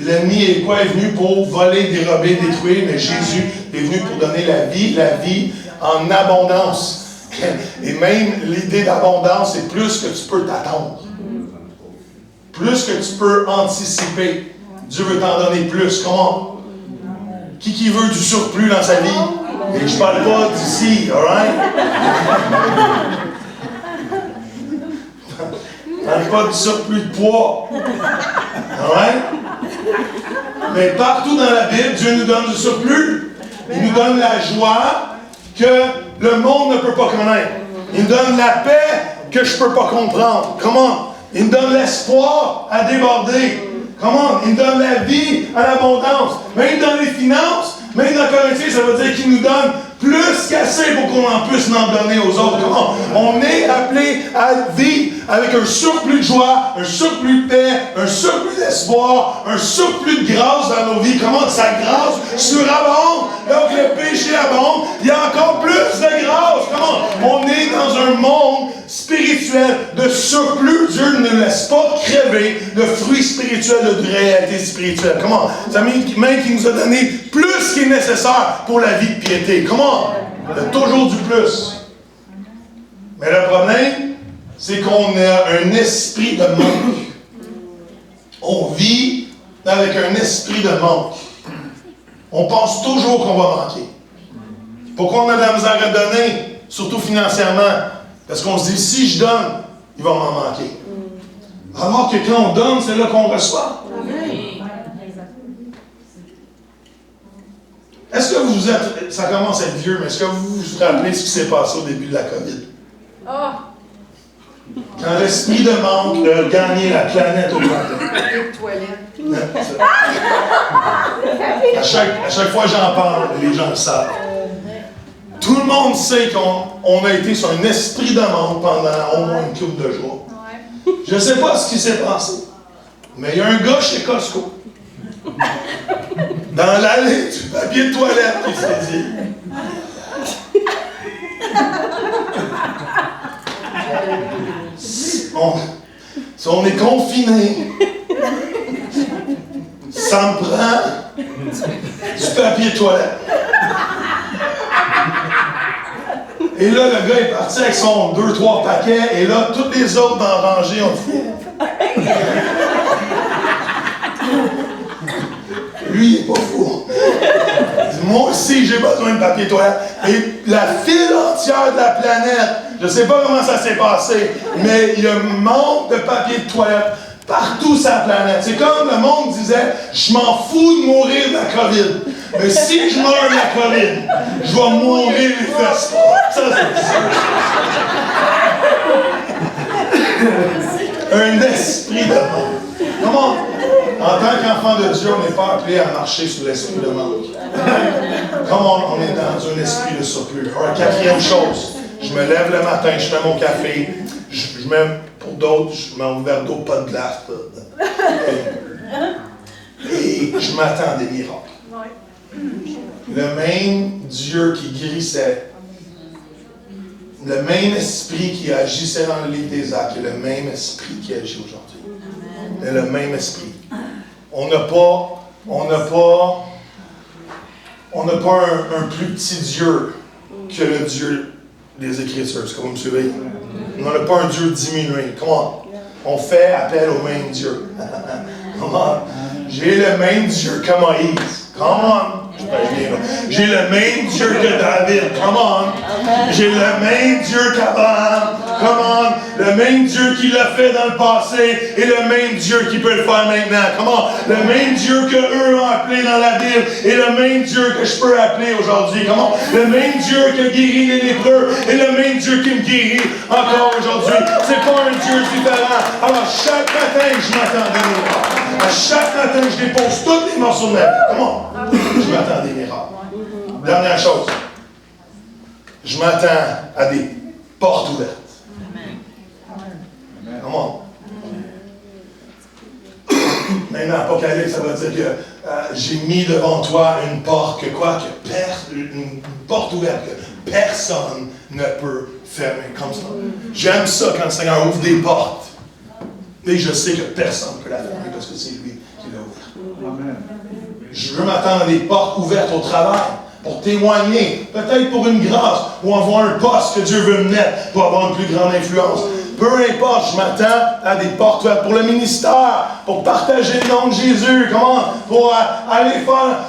l'ennemi est quoi? Est venu pour voler, dérober, détruire, mais Jésus est venu pour donner la vie en abondance. Et même l'idée d'abondance, c'est plus que tu peux t'attendre. Plus que tu peux anticiper. Dieu veut t'en donner plus. Comment? Qui veut du surplus dans sa vie? Et je ne parle pas d'ici, alright? Je ne parle pas du surplus de poids. Alright? Mais partout dans la Bible, Dieu nous donne du surplus. Il nous donne la joie que le monde ne peut pas connaître. Il nous donne la paix que je ne peux pas comprendre. Comment? Il nous donne l'espoir à déborder. Comment? Il nous donne la vie à l'abondance. Même dans les finances, même dans Corinthiens, ça veut dire qu'il nous donne plus qu'assez pour qu'on en puisse en donner aux autres. Comment? On est appelé à vivre avec un surplus de joie, un surplus de paix, un surplus d'espoir, un surplus de grâce dans nos vies. Comment? Sa grâce surabonde. Donc le péché abonde. Il y a encore plus de grâce. Comment? On est dans un monde spirituel de surplus. Dieu ne nous laisse pas crever de fruits spirituels, de réalité spirituelle. Comment? Ça même qui nous a donné plus qu'il est nécessaire pour la vie de piété. Comment? Il y a toujours du plus. Mais le problème, c'est qu'on a un esprit de manque. On vit avec un esprit de manque. On pense toujours qu'on va manquer. Pourquoi on a de la misère à donner, surtout financièrement? Parce qu'on se dit, si je donne, il va m'en manquer. Alors que quand on donne, c'est là qu'on reçoit. Est-ce que vous êtes, ça commence à être vieux, mais est-ce que vous vous rappelez ce qui s'est passé au début de la COVID? Quand l'esprit de manque a gagné la planète au complet. Les toilettes. À chaque fois que j'en parle, les gens le savent. Tout le monde sait qu'on a été sur un esprit de manque pendant au moins une couple de jours. Je ne sais pas ce qui s'est passé, mais il y a un gars chez Costco, dans l'allée du papier de toilette, qui s'est dit. Si on est confiné, ça me prend du papier de toilette. Et là, le gars est parti avec son 2-3 paquets, et là, tous les autres dans la rangée ont dit. Lui, il n'est pas fou. Il dit, moi aussi, j'ai besoin de papier de toilette. Et la file entière de la planète, je ne sais pas comment ça s'est passé, mais il y a un manque de papier de toilette partout sur la planète. C'est comme le monde disait, je m'en fous de mourir de la COVID. Mais si je meurs de la COVID, je vais mourir les fesses. Ça, c'est ça. Un esprit de manque. Comment? En tant qu'enfant de Dieu, on n'est pas appelé à marcher sous l'esprit de manque. Comment on est dans un esprit de surplus. Alors, quatrième chose, je me lève le matin, je fais mon café, je mets, pour d'autres, je mets un verre d'eau, pas de glace. Et je m'attends à des miracles. Le même Dieu qui guérissait, le même esprit qui agissait dans le livre des Actes, est le même esprit qui agit aujourd'hui. C'est le même esprit. On n'a pas un plus petit Dieu que le Dieu des Écritures. Est-ce que vous me suivez? On n'a pas un Dieu diminué. Comment? On fait appel au même Dieu. Comment? J'ai le même Dieu que Moïse. Comment? J'ai le même Dieu que David. Come on. J'ai le même Dieu qu'Abraham. Come on. Le même Dieu qui l'a fait dans le passé et le même Dieu qui peut le faire maintenant. Come on. Le même Dieu que eux ont appelé dans la Bible et le même Dieu que je peux appeler aujourd'hui. Come on. Le même Dieu qui a guéri les lépreux et le même Dieu qui me guérit encore aujourd'hui. C'est pas un Dieu différent. Alors chaque matin, je m'attends à des miracles. À chaque matin, je dépose tous les morceaux de ma vie. Come on. Je m'attends à des miracles. Dernière chose. Je m'attends à des portes ouvertes. Comment? Maintenant, Apocalypse, ça veut dire que j'ai mis devant toi une porte une porte ouverte que personne ne peut fermer comme ça. J'aime ça quand le Seigneur ouvre des portes. Et je sais que personne ne peut la fermer parce que c'est lui qui l'a ouvert. Amen. Je veux m'attendre à des portes ouvertes au travail pour témoigner, peut-être pour une grâce ou avoir un poste que Dieu veut me mettre pour avoir une plus grande influence. Peu importe, je m'attends à des portes ouvertes pour le ministère, pour partager le nom de Jésus, pour aller faire,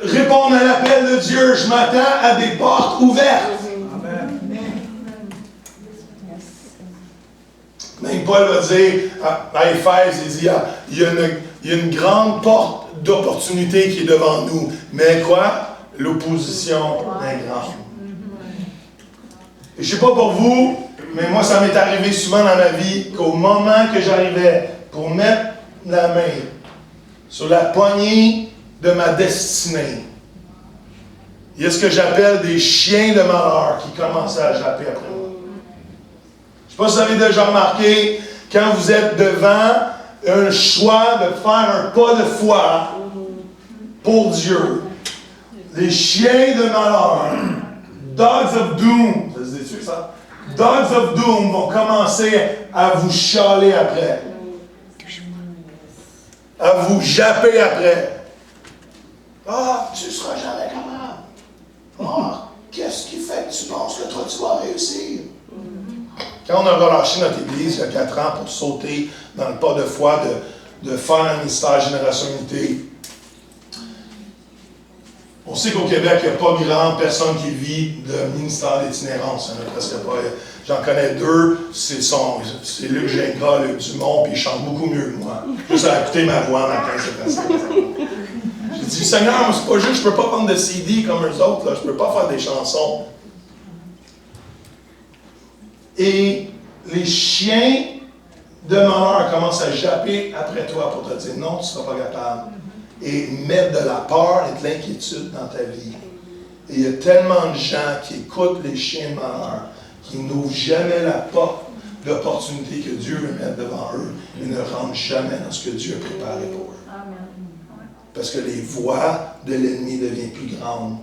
répondre à l'appel de Dieu. Je m'attends à des portes ouvertes. Amen. Même Paul va dire à Éphèse, il dit, il y a une grande porte d'opportunité qui est devant nous. Mais quoi? L'opposition est grande. Et je ne sais pas pour vous, mais moi, ça m'est arrivé souvent dans ma vie qu'au moment que j'arrivais pour mettre la main sur la poignée de ma destinée, il y a ce que j'appelle des chiens de malheur qui commençaient à japper après moi. Je ne sais pas si vous avez déjà remarqué, quand vous êtes devant un choix de faire un pas de foi pour Dieu, les chiens de malheur, dogs of doom, ça se dit ça? Dogs of doom vont commencer à vous chialer après, à vous japper après. Ah, tu ne seras jamais capable. Ah, qu'est-ce qui fait que tu penses que toi tu vas réussir? Quand on a relâché notre Église il y a 4 ans pour sauter dans le pas de foi de faire un ministère Génération Unité, on sait qu'au Québec, il n'y a pas grande personne qui vit de ministère d'itinérance. Il n'y en a presque pas. J'en connais 2. C'est Luc Gingras, Luc Dumont, puis il chante beaucoup mieux que moi. Juste à écouter ma voix matin, c'est facile. J'ai dit, Seigneur, c'est pas juste, je ne peux pas prendre de CD comme eux autres, là, je ne peux pas faire des chansons. Et les chiens de malheur commencent à japper après toi pour te dire non, tu ne seras pas capable. Et mettre de la peur et de l'inquiétude dans ta vie. Et il y a tellement de gens qui écoutent les chiens de malheur, qui n'ouvrent jamais la porte d'opportunité que Dieu veut mettre devant eux et ne rentrent jamais dans ce que Dieu a préparé pour eux. Parce que les voix de l'ennemi deviennent plus grandes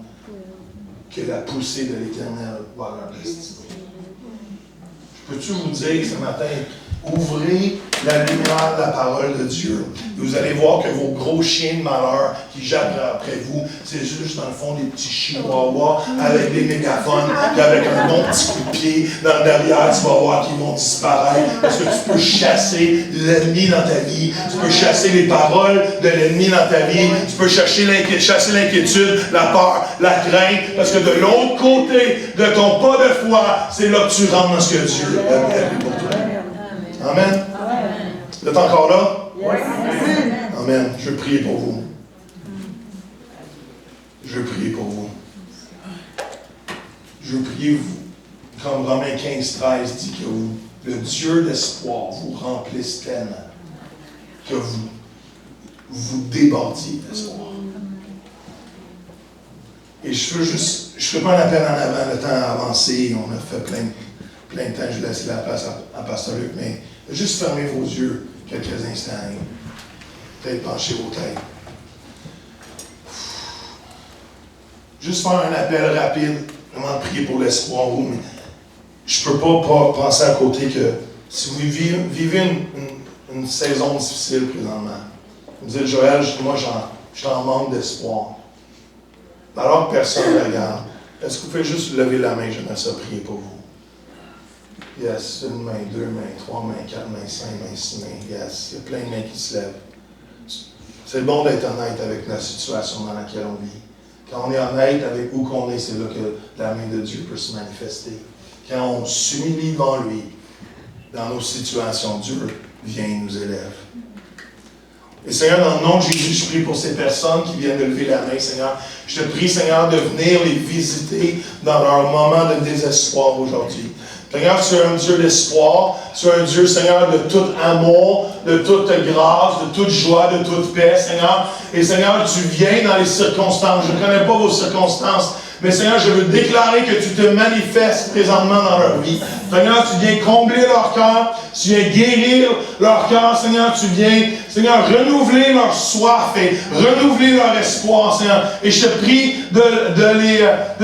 que la poussée de l'Éternel vers leur destinée. Peux-tu vous dire ce matin, ouvrez la lumière de la parole de Dieu. Et vous allez voir que vos gros chiens de malheur qui jappent après vous, c'est juste dans le fond des petits chihuahuas avec des mégaphones et avec un bon petit coup de pied dans le derrière, tu vas voir qu'ils vont disparaître. Parce que tu peux chasser l'ennemi dans ta vie. Tu peux chasser les paroles de l'ennemi dans ta vie. Tu peux chasser l'inquiétude, la peur, la crainte. Parce que de l'autre côté de ton pas de foi, c'est là que tu rentres dans ce que Dieu a prévu pour toi. Amen. Vous êtes encore là? Oui. Amen. Je veux prier pour vous. Je veux prier pour vous. Je veux prier vous, comme Romains 15-13 dit que vous, le Dieu d'espoir vous remplisse tellement que vous débordiez d'espoir. Et je fais pas un appel en avant, le temps a avancé, on a fait plein de temps, je laisse la place à Pasteur Luc, mais juste fermez vos yeux quelques instants. Peut-être penchez vos têtes. Juste faire un appel rapide, vraiment prier pour l'espoir. Mais je ne peux pas penser à côté que si vous vivez une saison difficile présentement, vous dites, Joël, moi je suis en manque d'espoir. Alors que personne ne regarde, est-ce que vous pouvez juste lever la main, j'aimerais ça prier pour vous. Yes, une main, deux mains, trois mains, quatre mains, cinq mains, six mains. Yes, il y a plein de mains qui se lèvent. C'est bon d'être honnête avec la situation dans laquelle on vit. Quand on est honnête avec où qu'on est, c'est là que la main de Dieu peut se manifester. Quand on s'humilie devant lui, dans nos situations, Dieu vient et nous élève. Et Seigneur, dans le nom de Jésus, je prie pour ces personnes qui viennent de lever la main, Seigneur. Je te prie, Seigneur, de venir les visiter dans leur moment de désespoir aujourd'hui. Seigneur, tu es un Dieu d'espoir, tu es un Dieu, Seigneur, de tout amour, de toute grâce, de toute joie, de toute paix, Seigneur. Et Seigneur, tu viens dans les circonstances. Je ne connais pas vos circonstances, mais Seigneur, je veux déclarer que tu te manifestes présentement dans leur vie. Seigneur, tu viens combler leur cœur, tu viens guérir leur cœur, Seigneur, tu viens, Seigneur, renouveler leur soif et renouveler leur espoir, Seigneur. Et je te prie de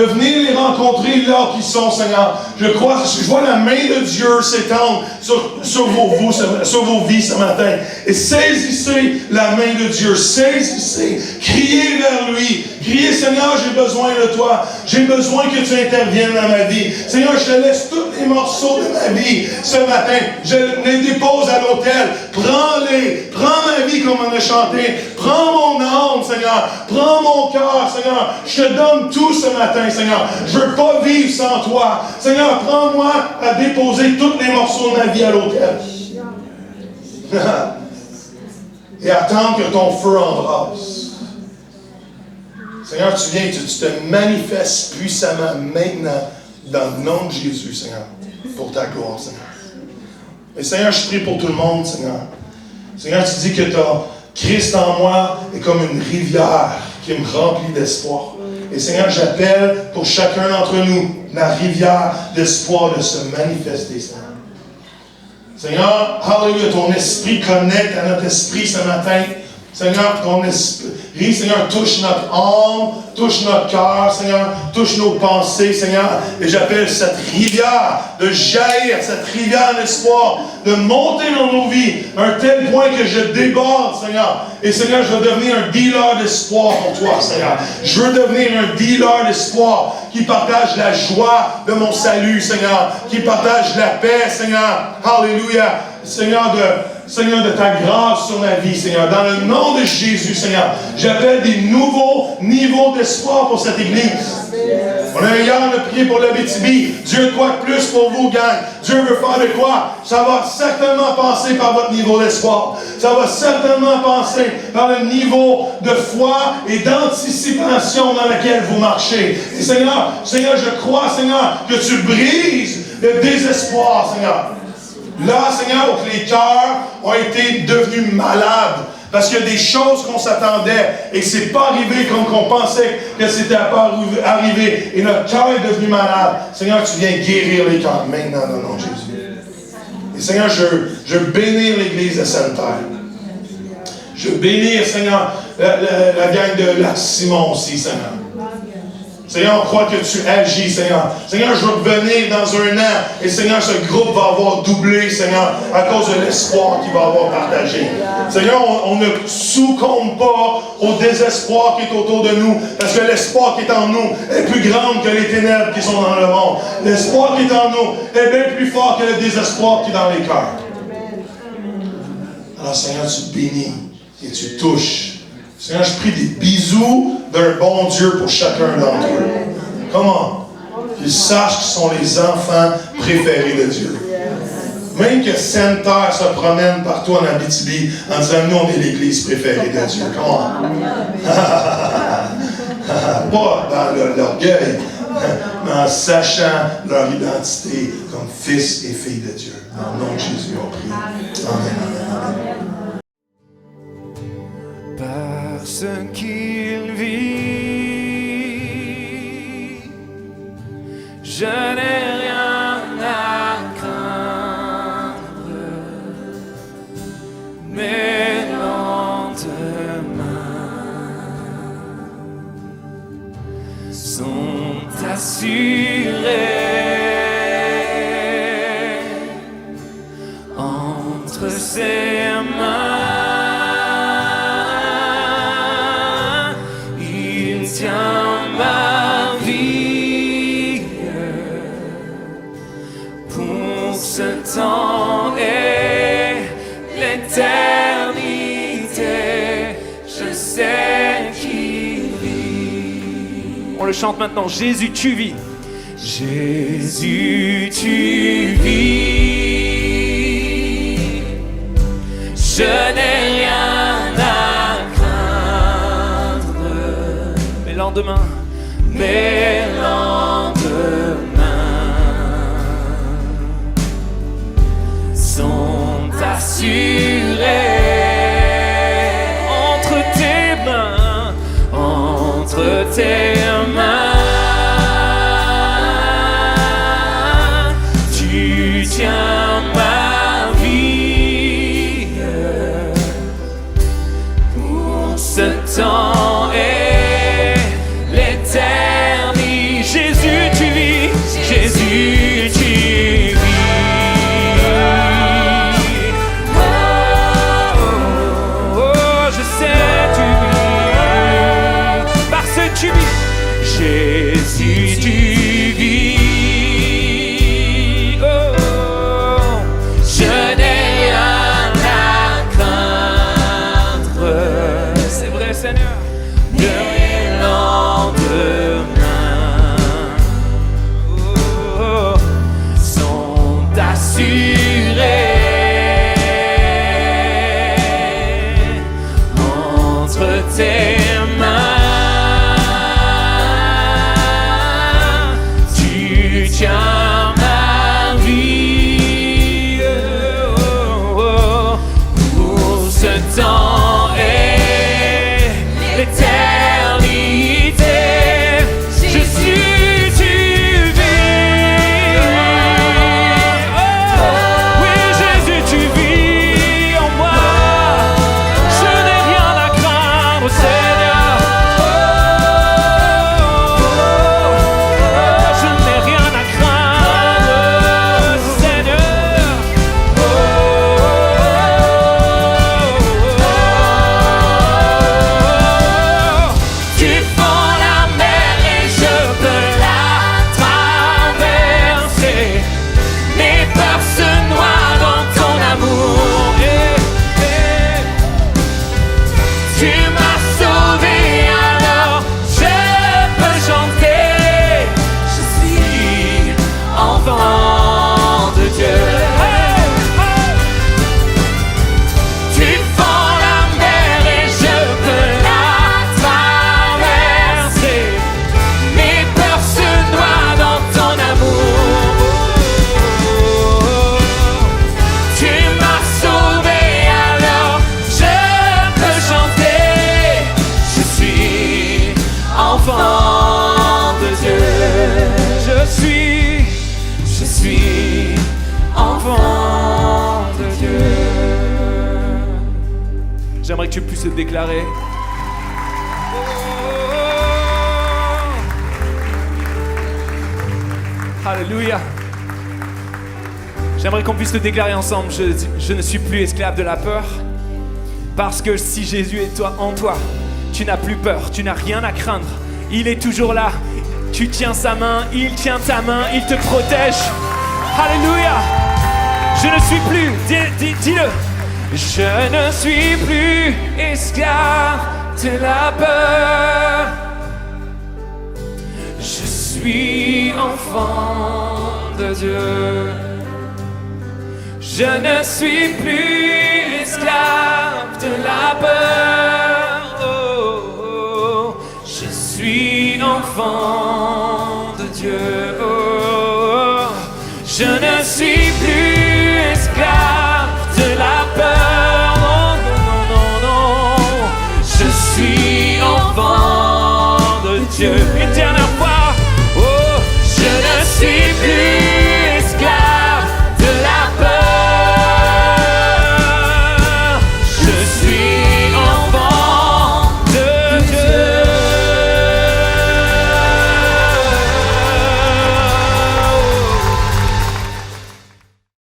venir les rencontrer là où ils sont, Seigneur. Je vois la main de Dieu s'étendre sur vos vies ce matin. Et saisissez la main de Dieu, saisissez, criez vers lui, criez, Seigneur, j'ai besoin de toi. J'ai besoin que tu interviennes dans ma vie. Seigneur, je te laisse tous les morceaux de ma vie ce matin. Je les dépose à l'autel. Prends-les. Prends ma vie comme on a chanté. Prends mon âme, Seigneur. Prends mon cœur, Seigneur. Je te donne tout ce matin, Seigneur. Je ne veux pas vivre sans toi. Seigneur, prends-moi à déposer tous les morceaux de ma vie à l'autel. Et attendre que ton feu embrasse. Seigneur, tu viens, tu te manifestes puissamment maintenant dans le nom de Jésus, Seigneur, pour ta gloire, Seigneur. Et Seigneur, je prie pour tout le monde, Seigneur. Seigneur, tu dis que Christ en moi est comme une rivière qui me remplit d'espoir. Et Seigneur, j'appelle pour chacun d'entre nous la rivière d'espoir de se manifester, Seigneur. Seigneur, alléluia, ton esprit connecte à notre esprit ce matin. Seigneur, ton esprit, Seigneur, touche notre âme, touche notre cœur, Seigneur, touche nos pensées, Seigneur. Et j'appelle cette rivière de jaillir, cette rivière d'espoir, de monter dans nos vies, à un tel point que je déborde, Seigneur. Et Seigneur, je veux devenir un dealer d'espoir pour toi, Seigneur. Je veux devenir un dealer d'espoir qui partage la joie de mon salut, Seigneur, qui partage la paix, Seigneur. Alléluia. Seigneur, de ta grâce sur ma vie, Seigneur. Dans le nom de Jésus, Seigneur, j'appelle des nouveaux niveaux d'espoir pour cette Église. On a prié pour l'Abitibi. Dieu, quoi de plus pour vous, gang? Dieu veut faire de quoi? Ça va certainement passer par votre niveau d'espoir. Ça va certainement passer par le niveau de foi et d'anticipation dans lequel vous marchez. Et Seigneur, je crois, Seigneur, que tu brises le désespoir, Seigneur. Là, Seigneur, où les cœurs ont été devenus malades. Parce qu'il y a des choses qu'on s'attendait et que c'est pas arrivé comme qu'on pensait que c'était pas arrivé. Et notre cœur est devenu malade. Seigneur, tu viens guérir les cœurs maintenant dans le nom de Jésus. Et Seigneur, je veux bénir l'église de Sainte-Terre. Je veux bénir, Seigneur, la gang de la Simon aussi, Seigneur. Seigneur, on croit que tu agis, Seigneur. Seigneur, je veux venir dans un an et Seigneur, ce groupe va avoir doublé, Seigneur, à cause de l'espoir qu'il va avoir partagé. Seigneur, on ne succombe pas au désespoir qui est autour de nous, parce que l'espoir qui est en nous est plus grand que les ténèbres qui sont dans le monde. L'espoir qui est en nous est bien plus fort que le désespoir qui est dans les cœurs. Alors, Seigneur, tu bénis et tu touches. Seigneur, je prie des bisous d'un bon Dieu pour chacun d'entre eux. Comment? Qu'ils sachent qu'ils sont les enfants préférés de Dieu. Même que Sainte-Terre se promène partout en Abitibi en disant, nous, on est l'église préférée de Dieu. Comment? Pas dans l'orgueil, mais en sachant leur identité comme fils et filles de Dieu. Dans le nom de Jésus, on prie. Amen, amen, amen. Parce qu'il vit, je n'ai rien à craindre. Mes lendemains sont assurés entre ses mains. Ma vie pour ce temps et l'éternité, je sais qu'il vit. On le chante maintenant. Jésus, tu vis. Jésus, tu vis. Je n'ai rien à lendemain, mes lendemains sont assurés entre tes mains, entre tes mains. Tu tiens ma vie pour ce temps et Jésus, tu vis. Jésus, tu vis. Oh, oh, oh, je sais, tu vis. Parce que tu vis. Jésus, tu vis. Oh, je n'ai rien à craindre. C'est vrai, Seigneur. J'aimerais que tu puisses le déclarer. Alléluia. J'aimerais qu'on puisse le déclarer ensemble. Je ne suis plus esclave de la peur. Parce que si Jésus est en toi, tu n'as plus peur, tu n'as rien à craindre. Il est toujours là. Tu tiens sa main, il tient ta main, il te protège. Alléluia. Je ne suis plus, dis-le. Je ne suis plus esclave de la peur. Je suis enfant de Dieu. Je ne suis plus esclave de la peur. Oh, oh. Je suis enfant de Dieu. Oh, je ne suis plus esclave de la peur. Oh, non, non, non, non. Je suis enfant de Dieu.